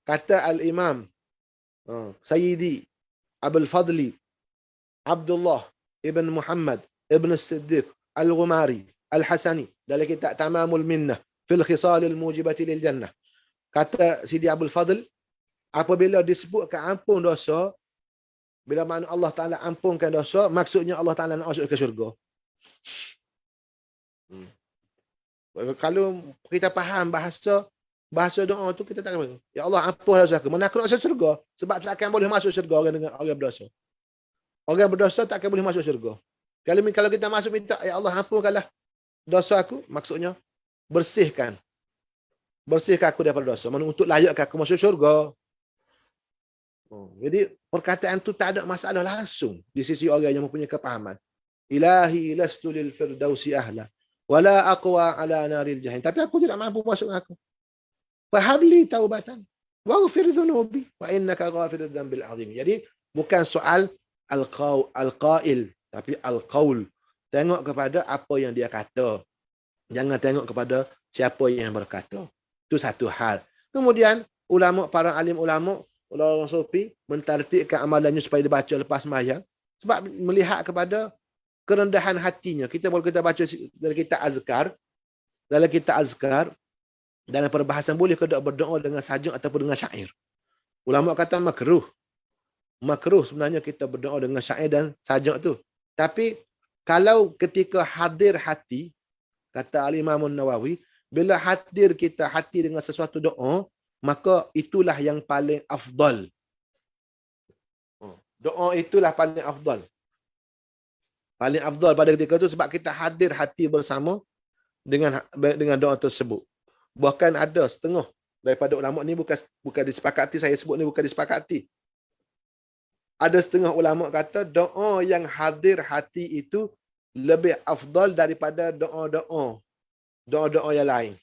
Kata Al-Imam Sayyidi Abul Fadli Abdullah ibn Muhammad ibn Siddiq Al-Ghumari Al-Hasani dalam kitab Tamamul Minnah fil khisalil mujibati lil jannah. Kata Sidi Abul Fadl, apabila disebutkan ampun dosa, bila mana Allah Ta'ala ampunkan dosa, maksudnya Allah Ta'ala nak masuk ke syurga. Kalau kita faham bahasa doa tu, kita tak akan, ya Allah ampunlah dosa aku. Mana aku nak masuk syurga? Sebab tak akan boleh masuk syurga orang dengan orang berdosa. Orang berdosa tak akan boleh masuk syurga. Kalau kita masuk minta, ya Allah ampunkanlah dosa aku, maksudnya bersihkan aku daripada dosa. Mana untuk layakkan aku masuk syurga. Jadi perkataan tu tak ada masalah langsung di sisi orang yang mempunyai kepahaman. Ilahi lastu lil firdausi ahla wala aqwa ala naril jahim. Tapi aku tidak mampu masuk aku. Fahabli taubatan waghfir dhunubi wa innaka ghafirudz dzambil azim. Jadi bukan soal al-qail, tapi al-qaul. Tengok kepada apa yang dia kata. Jangan tengok kepada siapa yang berkata. Itu satu hal. Kemudian para alim ulama, orang sufi mentartibkan amalannya supaya dibaca lepas sembahyang sebab melihat kepada kerendahan hatinya. Kita baca dalam kitab azkar, dalam perbahasan boleh ke tak berdoa dengan sajak ataupun dengan syair. Ulama kata makruh sebenarnya kita berdoa dengan syair dan sajak tu. Tapi kalau ketika hadir hati, kata Al-Imam Nawawi, bila hadir kita hati dengan sesuatu doa, maka itulah yang paling afdal. Doa itulah paling afdal. Paling afdal pada ketika itu sebab kita hadir hati bersama dengan doa tersebut. Bahkan ada setengah daripada ulama ni bukan disepakati, saya sebut ni bukan disepakati. Ada setengah ulama kata doa yang hadir hati itu lebih afdal daripada doa-doa yang lain.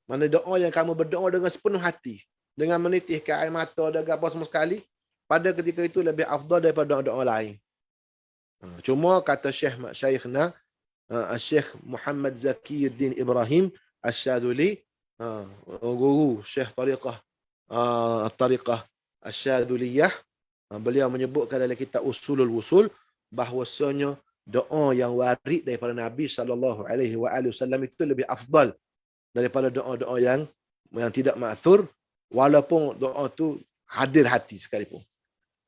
Mana doa yang kamu berdoa dengan sepenuh hati, dengan menitihkan air mata dan apa semua sekali, pada ketika itu lebih afdal daripada doa-doa lain. Cuma kata Syekhna Syekh Muhammad Zakiyuddin Ibrahim Asy-Syadzuli, guru Syekh Tariqah Asy-Syadzuliyah, beliau menyebutkan dalam kitab Usulul Wusul bahwasanya doa yang warid daripada Nabi SAW itu lebih afdal daripada doa-doa yang tidak ma'thur, walaupun doa tu hadir hati sekalipun.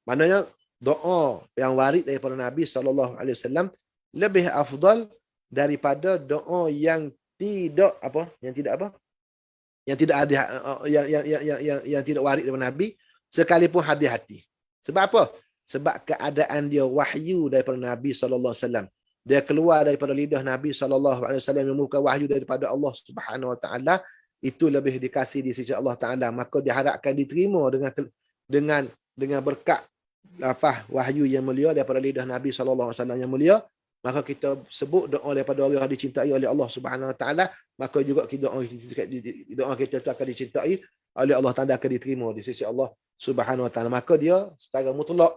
Maknanya doa yang warid daripada Nabi SAW lebih afdal daripada doa yang tidak warid daripada Nabi sekalipun hadir hati. Sebab apa? Sebab keadaan dia wahyu daripada Nabi SAW. Dia keluar daripada lidah Nabi SAW yang bukan wahyu daripada Allah Subhanahu Wa Taala, itu lebih dikasih di sisi Allah Taala. Maka diharapkan diterima dengan berkat lafaz wahyu yang mulia daripada lidah Nabi SAW yang mulia. Maka kita sebut doa daripada orang yang dicintai oleh Allah Subhanahu Wa Taala, maka juga doa kita itu akan dicintai oleh Allah Taala, akan diterima di sisi Allah Subhanahu Wa Taala. Maka dia secara mutlak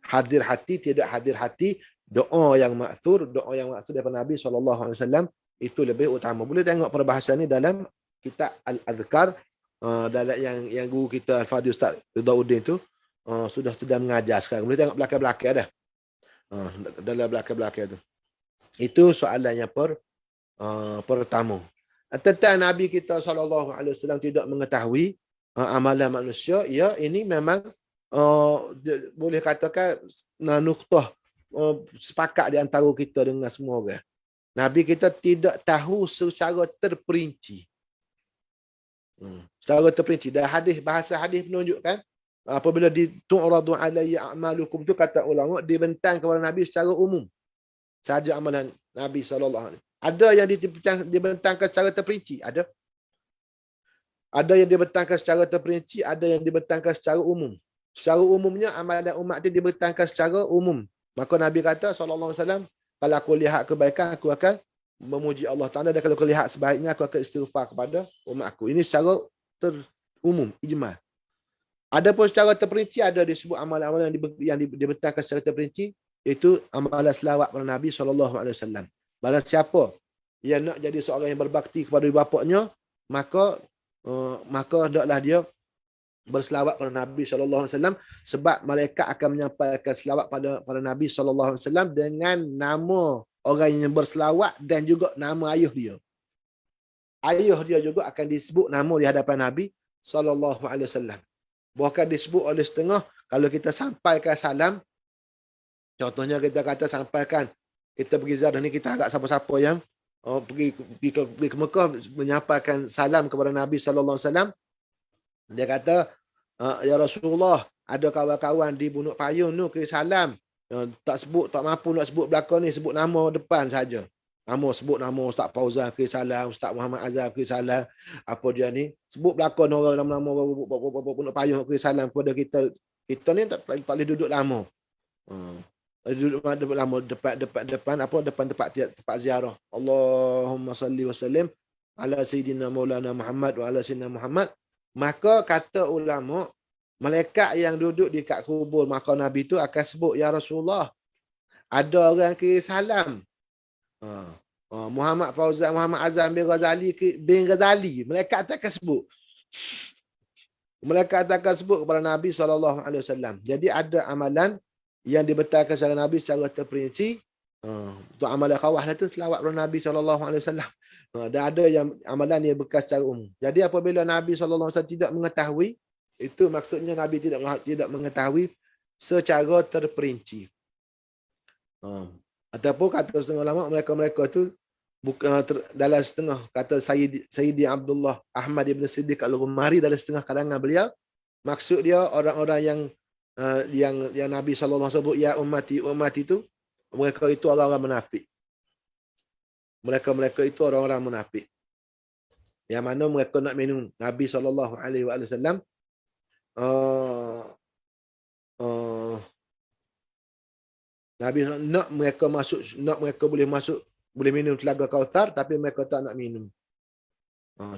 hadir hati, tidak hadir hati, doa yang ma'thur daripada Nabi SAW itu lebih utama. Boleh tengok perbahasan ni dalam kitab Al-Adhkar dalam yang guru kita Al-Fadhil Ustaz Ridauddin tu sudah sedang mengajar sekarang. Boleh tengok belakang-belakang dah. Dalam belakang-belakang tu. Itu soalan yang pertama. Tentang Nabi kita SAW tidak mengetahui amalan manusia, ya ini memang boleh katakan nuktah sepakat di antara kita dengan semua orang. Nabi kita tidak tahu secara terperinci. Secara terperinci. Dan bahasa hadis menunjukkan apabila tu'radu alayya a'malukum tu kata ulama dibentang kepada Nabi secara umum. Saja amalan Nabi SAW. Ada yang dibentangkan secara terperinci. Ada yang dibentangkan secara terperinci, ada yang dibentangkan secara umum. Secara umumnya amalan umat itu dibentangkan secara umum. Maka Nabi kata SAW, kalau aku lihat kebaikan, aku akan memuji Allah Ta'ala. Dan kalau aku lihat sebaiknya, aku akan istighfar kepada umat aku. Ini secara umum, ijma'. Adapun secara terperinci, ada disebut amalan-amalan yang dibentangkan secara terperinci, itu amalan selawat pada Nabi SAW. Barang siapa yang nak jadi seorang yang berbakti kepada ibu bapanya, maka hendaklah dia berselawat pada Nabi SAW, sebab malaikat akan menyampaikan selawat pada Nabi SAW dengan nama orang yang berselawat dan juga nama ayah dia. Ayah dia juga akan disebut nama di hadapan Nabi SAW. Bahkan disebut oleh setengah, kalau kita sampaikan salam, contohnya kita kata sampaikan, kita pergi ziarah ni, kita agak siapa-siapa yang pergi ke Mekah menyampaikan salam kepada Nabi SAW. Dia kata, ya Rasulullah, ada kawan-kawan di Bunuk Payung tu ke salam. Tak mampu nak sebut belakang ni, sebut nama depan saja. Sebut nama Ustaz Fauzan ke salam, Ustaz Muhammad Azhar ke salam, apa dia ni. Sebut belakang orang nama Bunuk Payung ke salam kepada kita. Kita ni tak boleh duduk lama. Duduk lama depan tempat ziarah. Allahumma salli wa sallim ala sayyidina Maulana Muhammad wa ala sayyidina Muhammad. Maka kata ulama, malaikat yang duduk di kat kubur makam Nabi tu akan sebut, ya Rasulullah, ada orang ke salam. Muhammad Fauzan, Muhammad Azam bin Ghazali. Malaikat akan sebut. Malaikat akan sebut kepada Nabi SAW. Jadi ada amalan yang dibentangkan secara Nabi secara terperinci. Untuk amalan khawah tu selawat kepada Nabi SAW. Dan ada yang amalan yang bekas secara umum. Jadi apabila Nabi SAW tidak mengetahui, itu maksudnya Nabi tidak mengetahui secara terperinci. Ataupun kata setengah ulama, mereka tu dalam setengah kata Sayyidi Abdullah Ahmad ibn Siddiq Al-Ghumari, dalam setengah kalangan beliau, maksud dia orang-orang yang Nabi SAW sebut ya ummati itu, mereka itu orang-orang munafik. Mereka itu orang-orang munafik. Yang mana mereka nak minum Nabi SAW Nabi nak mereka boleh minum telaga Kautsar, tapi mereka tak nak minum.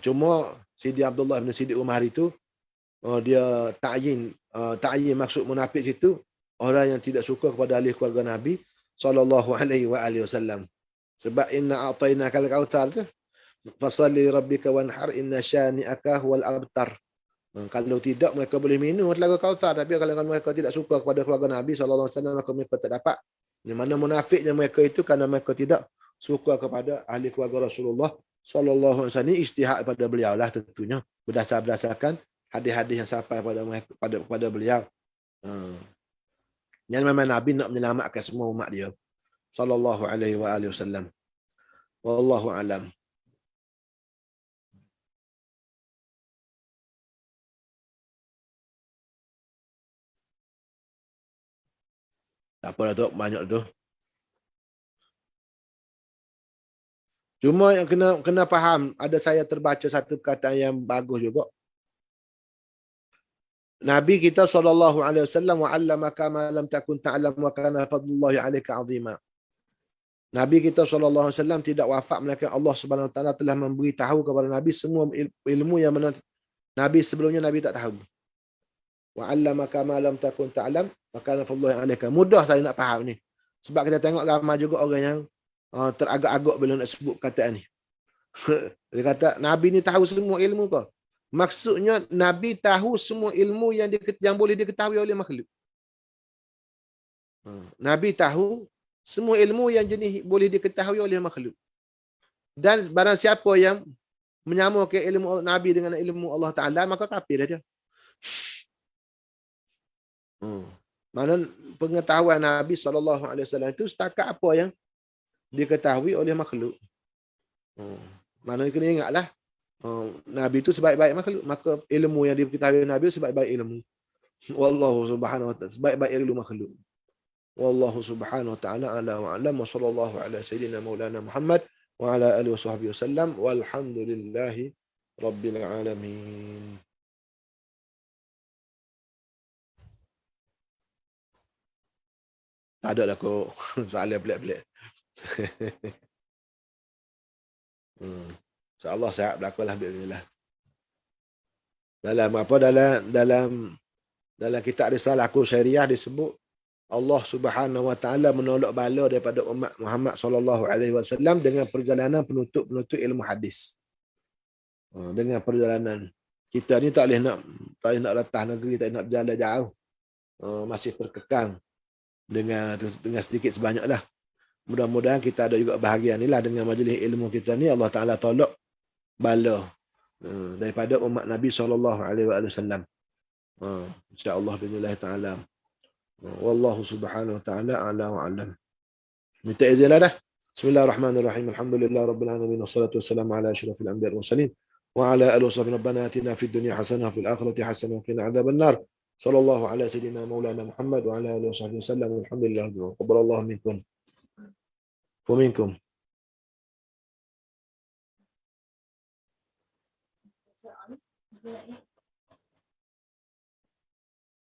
Cuma Sidi Abdullah bin Siddiq Umar itu dia ta'yin maksud munafik situ orang yang tidak suka kepada ahli keluarga Nabi SAW. Sebab inna a'tainaka al-kautsar tu fasalli rabbika wanhar inna syani'aka huwal abtar. Kalau tidak mereka boleh minum telaga Kautsar, tapi kalau mereka tidak suka kepada keluarga Nabi SAW, maka mereka tak dapat. Yang mana munafiknya mereka itu kerana mereka tidak suka kepada ahli keluarga Rasulullah SAW. Ini ijtihad pada beliau lah tentunya, berdasarkan hadis-hadis yang sampai pada beliau. Yang memang Nabi nak menyelamatkan semua umat dia SAW. Wallahu alam. Tak apa dah tu, banyak tu. Cuma yang kena faham, ada saya terbaca satu perkataan yang bagus juga. Nabi kita SAW wa 'allamaka ma lam takun ta'lam wa kana fadlullahi 'alaika 'azima. Nabi kita SAW tidak wafat melainkan Allah Subhanahu Wa Taala telah memberi tahu kepada Nabi semua ilmu yang mana Nabi sebelumnya Nabi tak tahu. Wa 'allamaka ma lam takun ta'lam wa kana fadlullahi 'alaika. Mudah saya nak faham ni. Sebab kita tengok ramai juga orang yang teragak-agak bila nak sebut perkataan ni. Dia kata Nabi ni tahu semua ilmu ke? Maksudnya Nabi tahu semua ilmu yang boleh diketahui oleh makhluk. Nabi tahu semua ilmu yang jenis boleh diketahui oleh makhluk. Dan barang siapa yang menyamakan ilmu Nabi dengan ilmu Allah Ta'ala, maka kafir dia. Mana pengetahuan Nabi SAW itu setakat apa yang diketahui oleh makhluk. Mana kena ingatlah, Nabi itu sebaik-baik makhluk, maka ilmu yang diketahui Nabi sebaik-baik ilmu. Wallahu subhanahu wa ta'ala, sebaik-baik ilmu makhluk. Wallahu subhanahu wa ta'ala ala wa alam wa sallallahu ala sayyidina maulana Muhammad wa ala alihi wa sahbihi wasallam walhamdulillahi rabbil alamin. Tak ada lah kok soalan pelik-pelik. InsyaAllah siap berlakulah bismillah. Dalam kitab Risalah Qusyariyah disebut Allah Subhanahu wa taala menolak bala daripada umat Muhammad sallallahu alaihi wasallam dengan perjalanan penutup ilmu hadis. Dengan perjalanan kita ni tak boleh nak latah negeri, tak nak berjalan jauh. Masih terkekang dengan sedikit sebanyaklah. Mudah-mudahan kita ada juga bahagian inilah dengan majlis ilmu kita ni, Allah Taala tolak bala daripada umat Nabi sallallahu alaihi wasallam. Insya-Allah bismillah taala. Wallahu subhanahu wa ta'ala a'la wa a'lam. Minta izin dah. Bismillahirrahmanirrahim. Alhamdulillah rabbil alamin wassalatu wassalamu ala asyrafil anbiya'i wal mursalin wa ala alihi washabbihi rabbana atina fid dunya hasanah wa fil akhirati hasanah wa qina adzabannar. Sallallahu ala sayyidina maulana Muhammad wa ala alihi washabbihi wasallam. Alhamdulillah. Qabbalallahu minkum wa minkum.